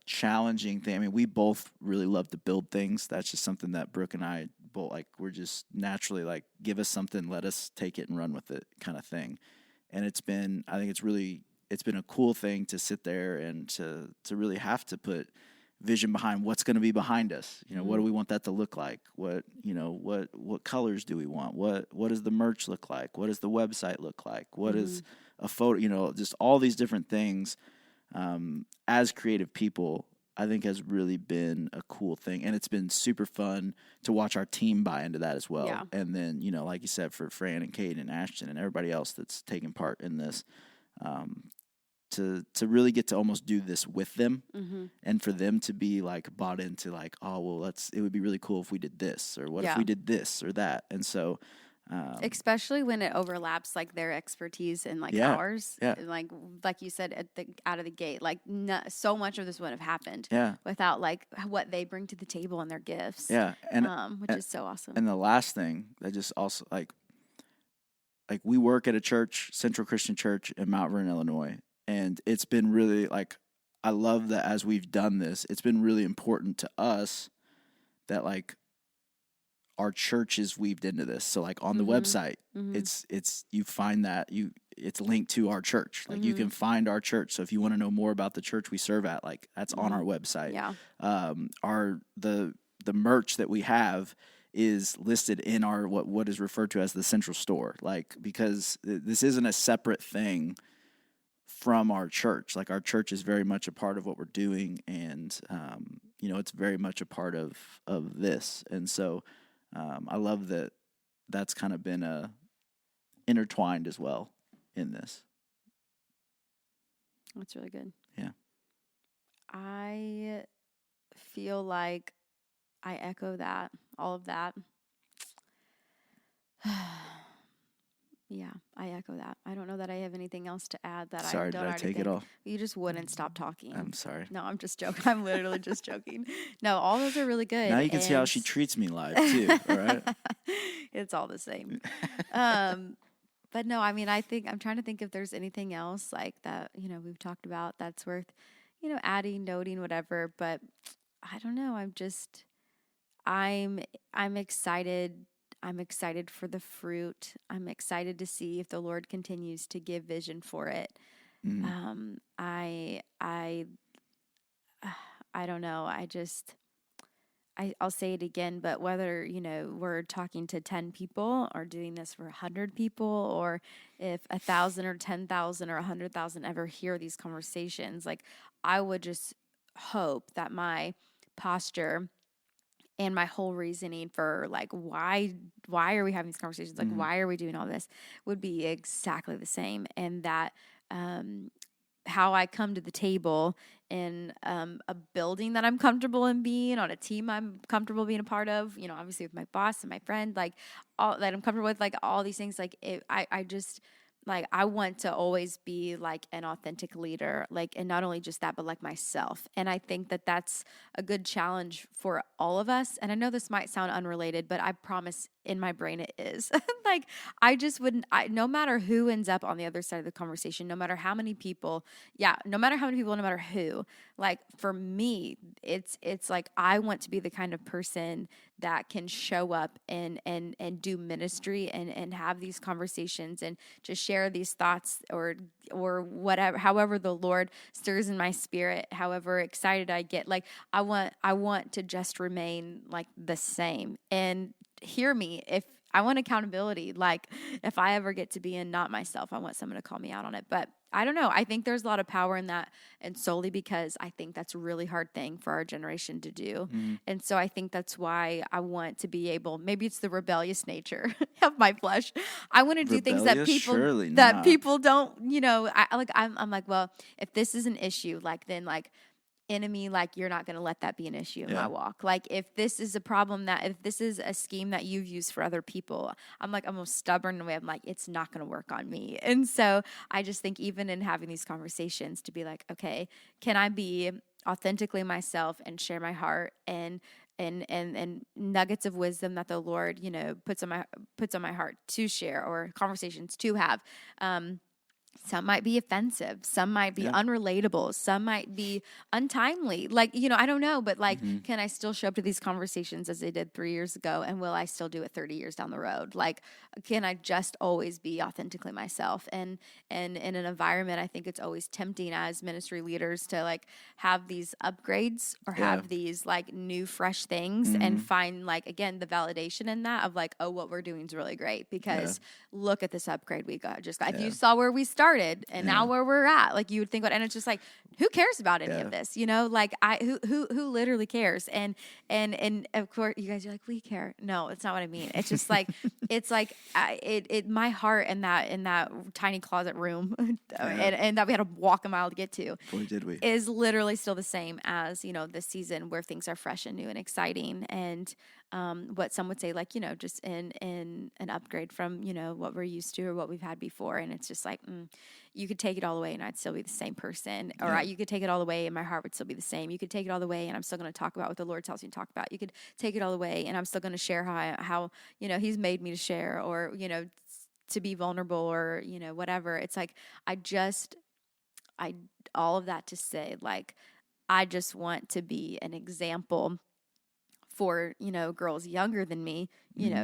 challenging thing. I mean, we both really love to build things. That's just something that Brooke and I both, like, we're just naturally like, give us something, let us take it and run with it kind of thing. And it's been, I think it's been a cool thing to sit there and to really have to put vision behind what's going to be behind us. What do we want that to look like? What colors do we want? What does the merch look like? What does the website look like? What is a photo? Just all these different things. As creative people, I think has really been a cool thing, and it's been super fun to watch our team buy into that as well. Yeah. And then, like you said, for Fran and Kate and Ashton and everybody else that's taking part in this, to really get to almost do this with them, and for them to be like bought into like, oh, well, it would be really cool if we did this, or what if we did this or that. And so, especially when it overlaps like their expertise and like ours, like you said out of the gate, like so much of this wouldn't have happened without like what they bring to the table and their gifts. Yeah, and which is so awesome. And the last thing that just also like we work at a church, Central Christian Church in Mount Vernon, Illinois. And it's been really, like, I love that as we've done this, it's been really important to us that, like, our church is weaved into this. So, like, on the website, it's you find that it's linked to our church. Like, you can find our church. So if you want to know more about the church we serve at, like, that's on our website. Yeah. The merch that we have is listed in our what is referred to as the central store. Like, because this isn't a separate thing from our church. Like, our church is very much a part of what we're doing, and it's very much a part of this. And so I love that that's kind of been intertwined as well in this. That's really good. Yeah. I feel like I echo that, all of that. Yeah, I echo that. I don't know that I have anything else to add that Sorry, I don't did I take it off? You just wouldn't stop talking. I'm sorry. No, I'm just joking. I'm literally just joking. No, all those are really good. Now you can see how she treats me live too, all right? It's all the same. But no, I mean, I'm trying to think if there's anything else like that, we've talked about that's worth, adding, noting, whatever. But I don't know. I'm excited. I'm excited for the fruit. I'm excited to see if the Lord continues to give vision for it. I don't know. I'll say it again, but whether, we're talking to 10 people or doing this for 100 people, or if 1,000 or 10,000 or 100,000 ever hear these conversations, like, I would just hope that my posture and my whole reasoning for like, why are we having these conversations? Like, why are we doing all this would be exactly the same. And that, how I come to the table in a building that I'm comfortable in being, on a team I'm comfortable being a part of, obviously with my boss and my friend, like all that I'm comfortable with, like all these things, like I just, like, I want to always be like an authentic leader, like, and not only just that, but like myself. And I think that that's a good challenge for all of us. And I know this might sound unrelated, but I promise in my brain it is. Like, I just wouldn't, no matter who ends up on the other side of the conversation, no matter how many people, no matter who, like, for me, it's like, I want to be the kind of person that can show up and do ministry and have these conversations and just share these thoughts or whatever, however the Lord stirs in my spirit, however excited I get. Like, I want to just remain like the same. And hear me, if I want accountability, like if I ever get to be in not myself, I want someone to call me out on it. But I don't know. I think there's a lot of power in that, and solely because I think that's a really hard thing for our generation to do. And so I think that's why I want to be able, maybe it's the rebellious nature of my flesh. I want to do things that people don't, I'm like, well, if this is an issue, like, then like, enemy, like, you're not going to let that be an issue in my walk. Like, if this is a problem if this is a scheme that you've used for other people, I'm almost stubborn in the way I'm like, it's not going to work on me. And so I just think even in having these conversations to be like, okay, can I be authentically myself and share my heart and nuggets of wisdom that the Lord, puts on my heart to share, or conversations to have. Some might be offensive. Some might be unrelatable. Some might be untimely. Like, I don't know, but like, can I still show up to these conversations as I did 3 years ago? And will I still do it 30 years down the road? Like, can I just always be authentically myself? And in an environment, I think it's always tempting as ministry leaders to like have these upgrades or have these like new, fresh things and find like, again, the validation in that of like, oh, what we're doing is really great because look at this upgrade we just got. If you saw where we started and now where we're at, like, you would think, and it's just like, who cares about any of this? Like, who literally cares? And of course you guys are like, we care. No, it's not what I mean. It's just like, it's like, my heart in that tiny closet room and that we had to walk a mile to get to. Boy, did we. Is literally still the same as, this season where things are fresh and new and exciting. And what some would say, like, just in an upgrade from, what we're used to or what we've had before. And it's just like, you could take it all away and I'd still be the same person. Or you could take it all away and my heart would still be the same. You could take it all away and I'm still going to talk about what the Lord tells me to talk about. You could take it all away and I'm still going to share how he's made me to share, or, to be vulnerable, or, whatever. It's like, all of that to say, like, I just want to be an example for, girls younger than me,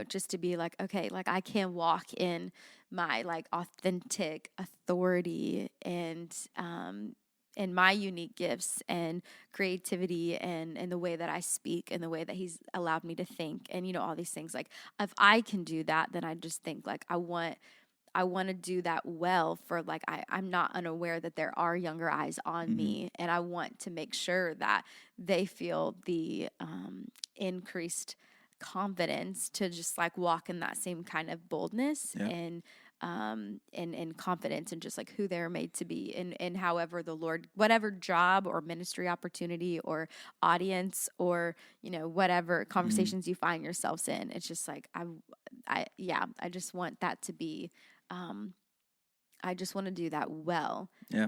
just to be like, okay, like, I can walk in my like authentic authority and my unique gifts and creativity and the way that I speak and the way that he's allowed me to think and, all these things. Like, if I can do that, then I just think like, I want to do that well for like, I'm not unaware that there are younger eyes on me, and I want to make sure that they feel the increased confidence to just like walk in that same kind of boldness and confidence and just like who they're made to be and however the Lord, whatever job or ministry opportunity or audience or, whatever conversations you find yourselves in. It's just like, I just want that to be, I just want to do that well. Yeah.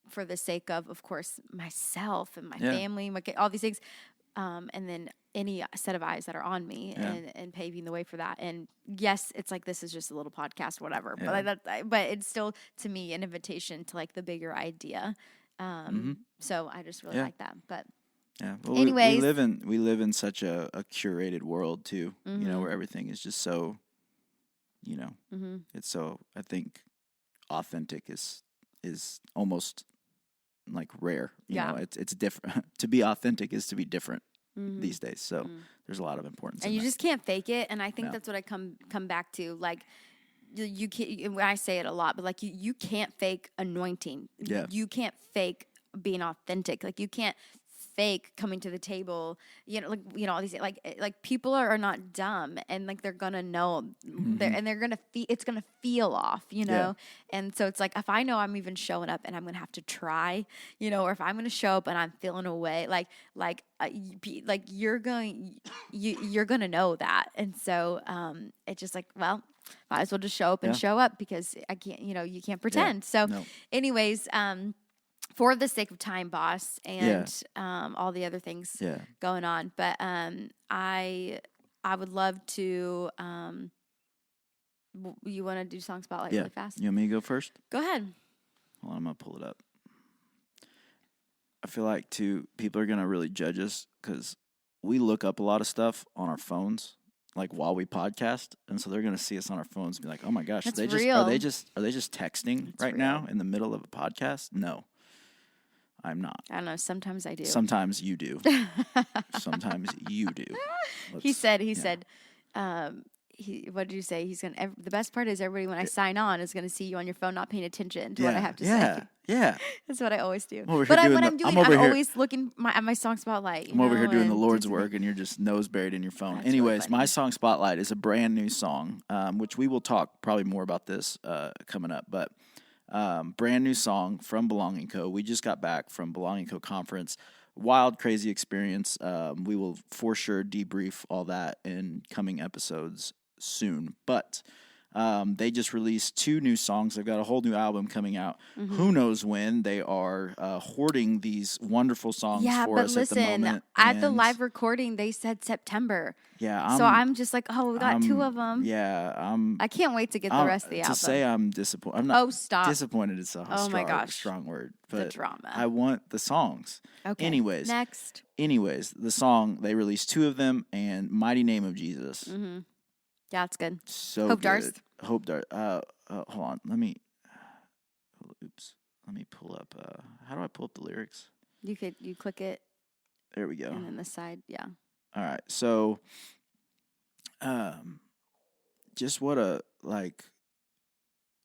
For the sake of course, myself and my family, all these things. And then any set of eyes that are on me and paving the way for that. And yes, it's like, this is just a little podcast, whatever, but it's still to me an invitation to like the bigger idea. So I just really like that, but well, anyways, we live in such a curated world too, where everything is just so, it's so, I think authentic is almost like rare, you know, it's different. To be authentic is to be different these days. So there's a lot of importance. And you just can't fake it. And I think that's what I come back to. Like, you can't, when I say it a lot, but like you can't fake anointing. Yeah. You can't fake being authentic. Like, you can't fake coming to the table, all these, like people are not dumb, and like, they're gonna know, they're gonna it's gonna feel off, and so it's like, if I know I'm even showing up and I'm gonna have to try, or if I'm gonna show up and I'm feeling away, you're gonna know that. And so it's just like, well, might as well just show up and show up, because I can't, you can't pretend. So anyways, for the sake of time, boss, and all the other things going on. But I would love to. You want to do song spotlight really fast? You want me to go first? Go ahead. Well, I'm gonna pull it up. I feel like people are gonna really judge us because we look up a lot of stuff on our phones, like while we podcast, and so they're gonna see us on our phones and be like, "Oh my gosh, are they just texting right now in the middle of a podcast?" No. I'm not. I don't know. Sometimes I do. Sometimes you do. Sometimes you do. He said, what did you say? He's going to, the best part is everybody, when I sign on, is going to see you on your phone, not paying attention to what I have to say. Yeah. That's what I always do. When I'm always looking at my song spotlight. I'm over here doing the Lord's work, and you're just nose buried in your phone. Anyways, really, my song spotlight is a brand new song, which we will talk probably more about this coming up. But Brand new song from Belonging Co. We just got back from Belonging Co. conference. Wild, crazy experience. We will for sure debrief all that in coming episodes soon. But they just released 2 new songs. They've got a whole new album coming out. Who knows when? They are hoarding these wonderful songs for us at the moment. At the live recording, they said September. Yeah, so I'm just like, we got 2 of them. Yeah, I can't wait to get the rest of the album. To say I'm disappointed. I'm not. Stop. Disappointed is a strong word. But the drama. I want the songs. Okay. Anyways, the song, they released 2 of them, and Mighty Name of Jesus. Mm-hmm. Yeah, it's good. So Hope good. Darth. Hope Darth. Hold on. Let me pull up. How do I pull up the lyrics? You click it. There we go. And then the side, yeah. All right. So, just what a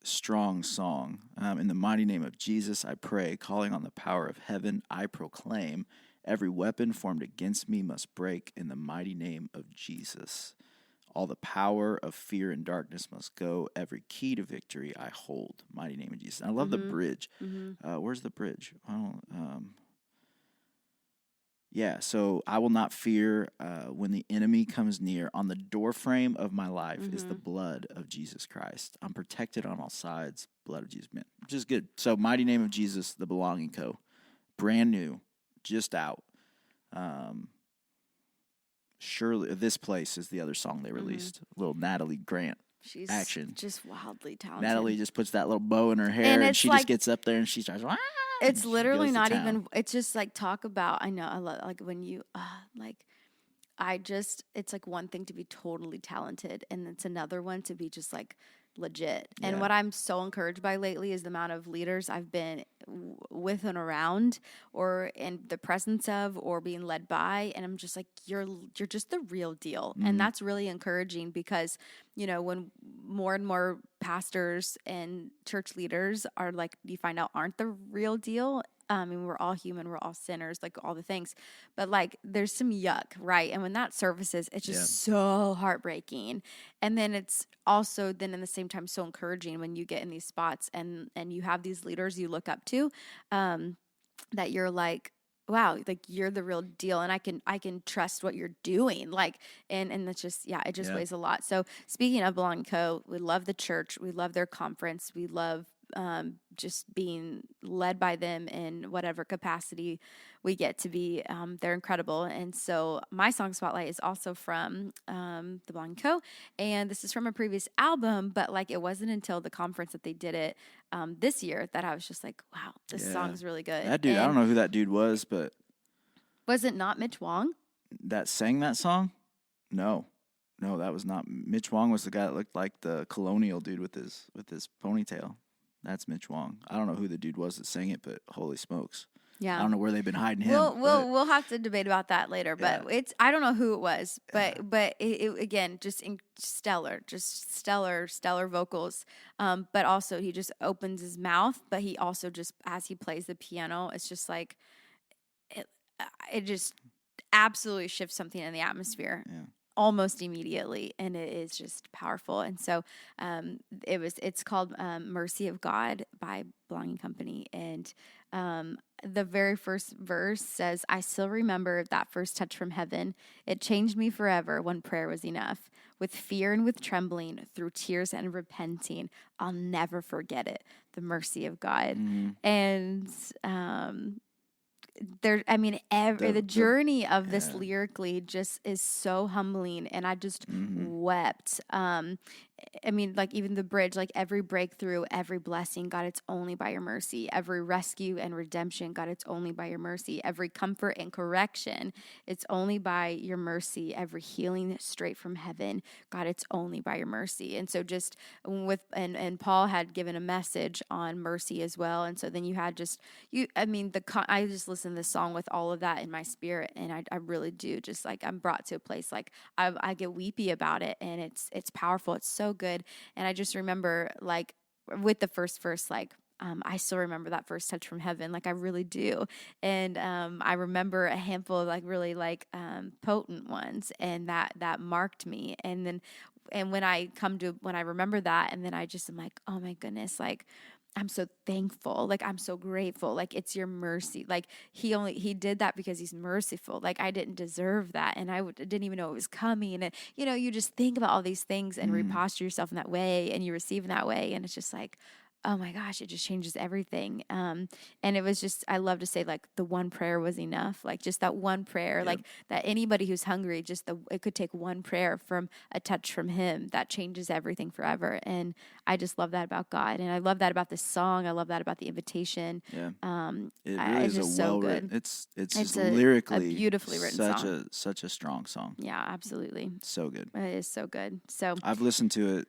strong song. In the mighty name of Jesus, I pray, calling on the power of heaven, I proclaim, every weapon formed against me must break in the mighty name of Jesus. All the power of fear and darkness must go. Every key to victory I hold. Mighty name of Jesus. And I love the bridge. Where's the bridge? So I will not fear when the enemy comes near. On the doorframe of my life is the blood of Jesus Christ. I'm protected on all sides. Blood of Jesus, man. Which is good. So Mighty Name of Jesus, the Belonging Co. Brand new. Just out. Surely This Place is the other song they released. Little Natalie Grant. She's action. Just wildly talented. Natalie just puts that little bow in her hair and she just gets up there and she starts. It's literally not even. It's just talk about. I know. I love when you it's one thing to be totally talented, and it's another one to be just legit. And what I'm so encouraged by lately is the amount of leaders I've been with and around, or in the presence of, or being led by, and I'm just you're just the real deal. And that's really encouraging because when more and more pastors and church leaders are you find out aren't the real deal. I mean, we're all human, we're all sinners, all the things, but there's some yuck, right? And when that surfaces, it's just so heartbreaking. And then it's also then in the same time so encouraging when you get in these spots and you have these leaders you look up to, that you're wow, you're the real deal, and I can trust what you're doing. And that's just, it just weighs a lot. So speaking of Belonging Co., we love the church, we love their conference, we love just being led by them in whatever capacity we get to be. They're incredible. And so my song spotlight is also from the Belonging Co. And this is from a previous album, but it wasn't until the conference that they did it this year that I was just wow, this song's really good. That dude, I don't know who that dude was, but was it not Mitch Wong that sang that song? No, that was not. Mitch Wong was the guy that looked like the colonial dude with his ponytail. That's Mitch Wong. I don't know who the dude was that sang it, but holy smokes. Yeah. I don't know where they've been hiding him. We'll have to debate about that later, but I don't know who it was, but it again, just stellar vocals. But also he just opens his mouth, but he also just, as he plays the piano, it's just it just absolutely shifts something in the atmosphere. Yeah. Almost immediately, and it is just powerful. And so it's called Mercy of God by Belonging Company. And the very first verse says, I still remember that first touch from heaven. It changed me forever when prayer was enough. With fear and with trembling, through tears and repenting, I'll never forget it. The mercy of God. And the journey of this lyrically just is so humbling, and I just wept. Even the bridge, every breakthrough, every blessing, God, it's only by your mercy. Every rescue and redemption, God, it's only by your mercy. Every comfort and correction, it's only by your mercy. Every healing straight from heaven, God, it's only by your mercy. And so just and Paul had given a message on mercy as well. And so then you had I just listened to this song with all of that in my spirit, and I really do just I'm brought to a place I get weepy about it, and it's powerful. It's so good. And I just remember with the first verse, I still remember that first touch from heaven. I really do. And I remember a handful of really potent ones, and that marked me. And when I remember that, and then I just am oh my goodness, I'm so thankful. Like, I'm so grateful. Like, it's your mercy. Like, he did that because he's merciful. Like, I didn't deserve that. And I didn't even know it was coming. And, you just think about all these things and reposture yourself in that way and you receive in that way. And it's just like, oh my gosh, it just changes everything. And it was just, I love to say, like, the one prayer was enough. Like, just that one prayer, like that anybody who's hungry, it could take one prayer from a touch from him that changes everything forever. And I just love that about God. And I love that about this song. I love that about the invitation. Yeah. It really is just a so well-written, good. it's just lyrically a beautifully written song. Such a strong song. Yeah, absolutely. So good. It is so good. So I've listened to it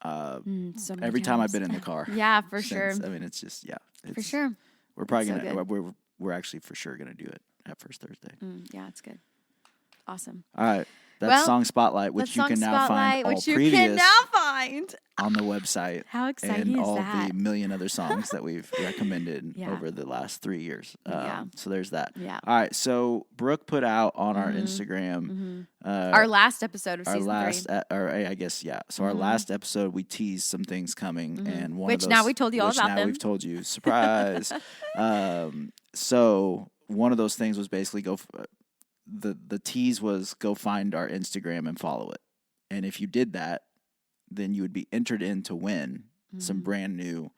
so many every time I've times. been in the car. Yeah, for sure. I mean, it's just, For sure. We're probably So going to, good. we're actually for sure going to do it at First Thursday. Yeah, it's good. Awesome. All right. That's Song Spotlight, which you can now find all previous on the website. How exciting and is all that? the million other songs that we've recommended over the last 3 years. So there's that. Yeah. All right. So Brooke put out on our Instagram our last episode of season 3. I guess, yeah. So our last episode, we teased some things coming, and one Which of those, now we told you all about now them. we've told you, surprise. So one of those things was basically the tease was go find our Instagram and follow it, and if you did that, then you would be entered in to win some brand new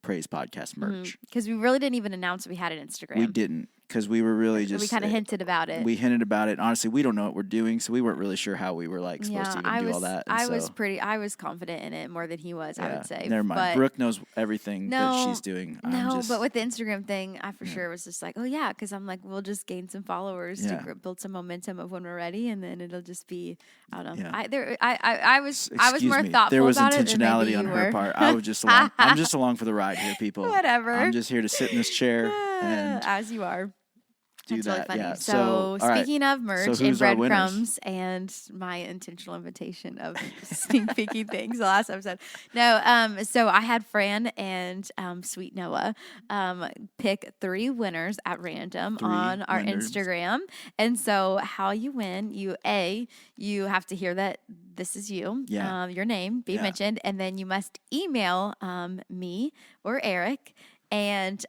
Praise Podcast merch. Because we really didn't even announce we had an Instagram. We didn't, because we were really just... We kind of hinted about it. We hinted about it. Honestly, we don't know what we're doing, so we weren't really sure how we were supposed to even do all that. And I was confident in it more than he was, I would say. Never mind. But Brooke knows everything that she's doing. But with the Instagram thing, I for sure was just like, oh yeah, because I'm like, we'll just gain some followers to build some momentum of when we're ready, and then it'll just be, I don't know. Yeah. I was more thoughtful there was about intentionality it on her part. I was just along. I'm just along for the ride here, people. Whatever. I'm just here to sit in this chair and as you are. do That's that. really funny. Yeah. So speaking of merch and our winners? breadcrumbs and my intentional invitation of sneak peeking things the last episode. No, so I had Fran and Sweet Noah pick 3 winners at random on our Instagram. And so how you win, you have to hear that this is you, your name be mentioned, and then you must email me or Eric and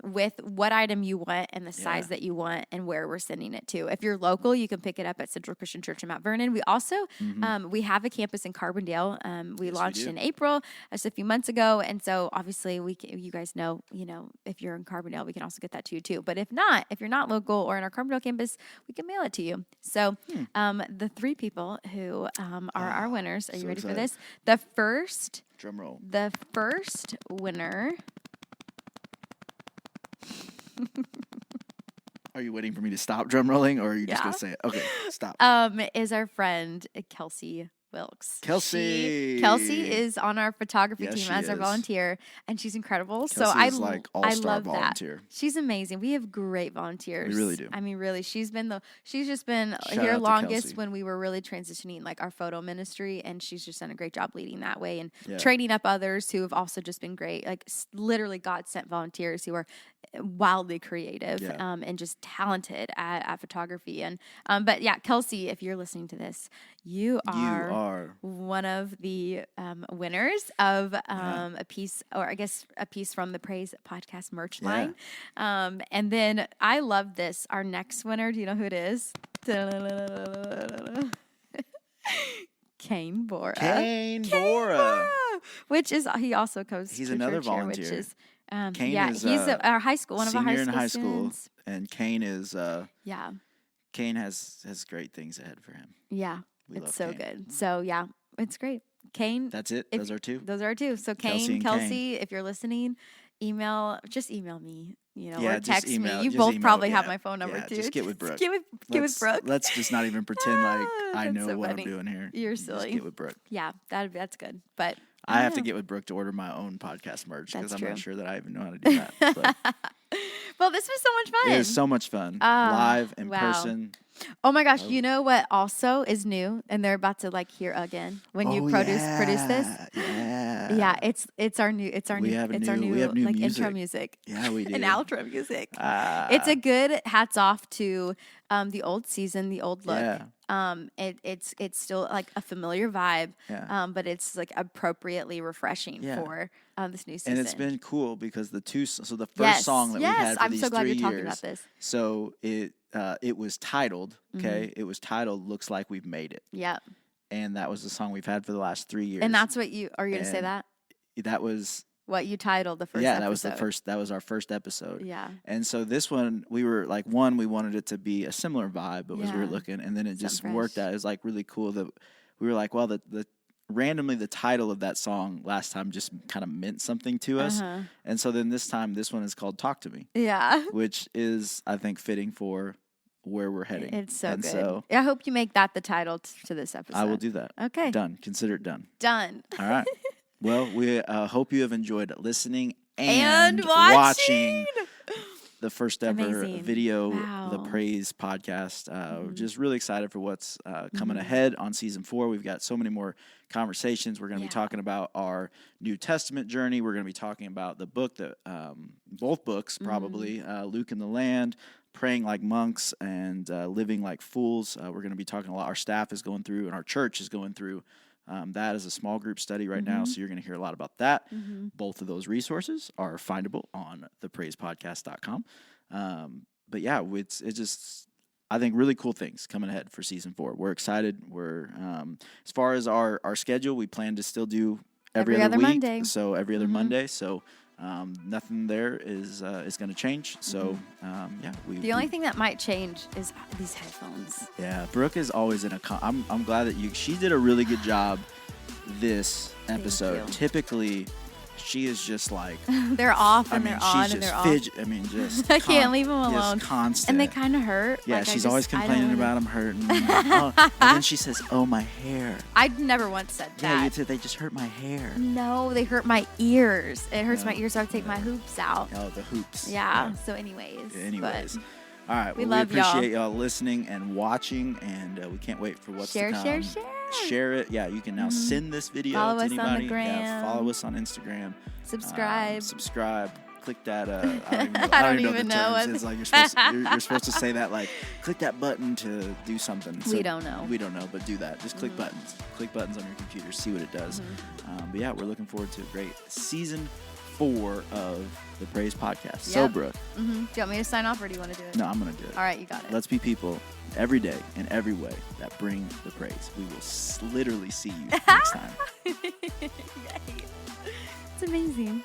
with what item you want and the size that you want and where we're sending it to. If you're local, you can pick it up at Central Christian Church in Mount Vernon. We also, we have a campus in Carbondale. We launched in April, just a few months ago. And so obviously you guys know, if you're in Carbondale, we can also get that to you too. But if you're not local or in our Carbondale campus, we can mail it to you. So the 3 people who are our winners, are you ready for this? The first, drum roll. The first winner... Are you waiting for me to stop drum rolling, or are you just going to say it? Okay, stop. Is our friend Kelsey Wilkes. Kelsey is on our photography team as our volunteer, and she's incredible. Kelsey so is like all-star I love volunteer. That. She's amazing. We have great volunteers. We really do. I mean, really, she's just been Shout here out to longest Kelsey. when we were really transitioning like our photo ministry, and she's just done a great job leading that way and training up others who have also just been great. Like literally God sent volunteers who are wildly creative and just talented at photography. And but yeah, Kelsey, if you're listening to this, you are one of the winners of a piece, or I guess a piece from the Praise Podcast merch line. And then I love this. Our next winner, do you know who it is? Kane Bora. Which is, he also comes He's to another church here, volunteer. Kane is he's our high school, one of our high senior school in high students. school, and Kane is Kane has great things ahead for him. Yeah, it's so good. So yeah, it's great. Kane. That's it. Those are 2. Those are 2. So Kelsey, if you're listening, just email me. Or text me. You both probably have my phone number too. Just get with Brooke. Get with Brooke. Let's just not even pretend like I know so what funny. I'm doing here. You're silly. Just get with Brooke. Yeah, that's good. But I have to get with Brooke to order my own podcast merch because I'm not sure that I even know how to do that. But well, this was so much fun. It was so much fun. Live in person. Oh my gosh! You know what also is new, and they're about to hear again when you produce this. Yeah, it's our new intro music. Yeah, we do. And outro music. It's a good hats off to the old season, the old look. It's still like a familiar vibe, Yeah. but it's like appropriately refreshing for this new season. And it's been cool because the first song that we've had for I'm these so glad 3 you're talking years. about this. So it was titled, okay? It was titled "Looks Like We've Made It." Yep. And that was the song we've had for the last 3 years. And that's what are you going to say that? That was what you titled the first episode. That was our first episode. Yeah. And so this one, we were like, we wanted it to be a similar vibe, but as we were looking, and then it just worked out. It was like really cool that we were like, well, randomly the title of that song last time just kind of meant something to us. And so then this time, this one is called Talk to Me. Yeah. Which is, I think, fitting for where we're heading. It's so good. So I hope you make that the title to this episode. I will do that. Okay. Done. Consider it done. Done. All right. Well, we hope you have enjoyed listening and watching the first ever video, The Praise podcast. We're just really excited for what's coming ahead on season 4. We've got so many more conversations. We're going to be talking about our New Testament journey. We're going to be talking about the book both books probably, Luke and the Land, Praying Like Monks, and Living Like Fools. We're going to be talking a lot. Our staff is going through, and our church is going through that is a small group study right now, so you're going to hear a lot about that. Both of those resources are findable on thepraisepodcast.com. But yeah, it's just, I think, really cool things coming ahead for season 4. We're excited. We're as far as our schedule, we plan to still do every other week. Monday. So every other Monday. So nothing there is going to change. So the only thing that might change is these headphones. Yeah, Brooke is always in a. I'm glad that she did a really good job this episode. Typically, she is just like they're off and they're on and they're off. Just I can't leave them alone. Constant. And they kind of hurt. Yeah, she's always complaining about them hurting. And then she says, "Oh, my hair." I never once said that. Yeah, you said they just hurt my hair. No, they hurt my ears. It hurts my ears, so I take my hoops out. Oh, the hoops. Yeah. So, anyways. All right. We appreciate y'all listening and watching, and we can't wait for what's to come. Share it. Yeah, you can now send this video to anybody. Follow us on the gram. Yeah, follow us on Instagram. Subscribe. Click that. I don't even know what it's like. You're supposed to say that, like, click that button to do something. So we don't know. We don't know, but do that. Just click buttons. Click buttons on your computer. See what it does. But yeah, we're looking forward to a great season 4 of the Praise Podcast. Yep. So, Brooke. Do you want me to sign off, or do you want to do it? No, I'm going to do it. All right, you got it. Let's be people every day in every way that bring the praise. We will literally see you next time. It's amazing.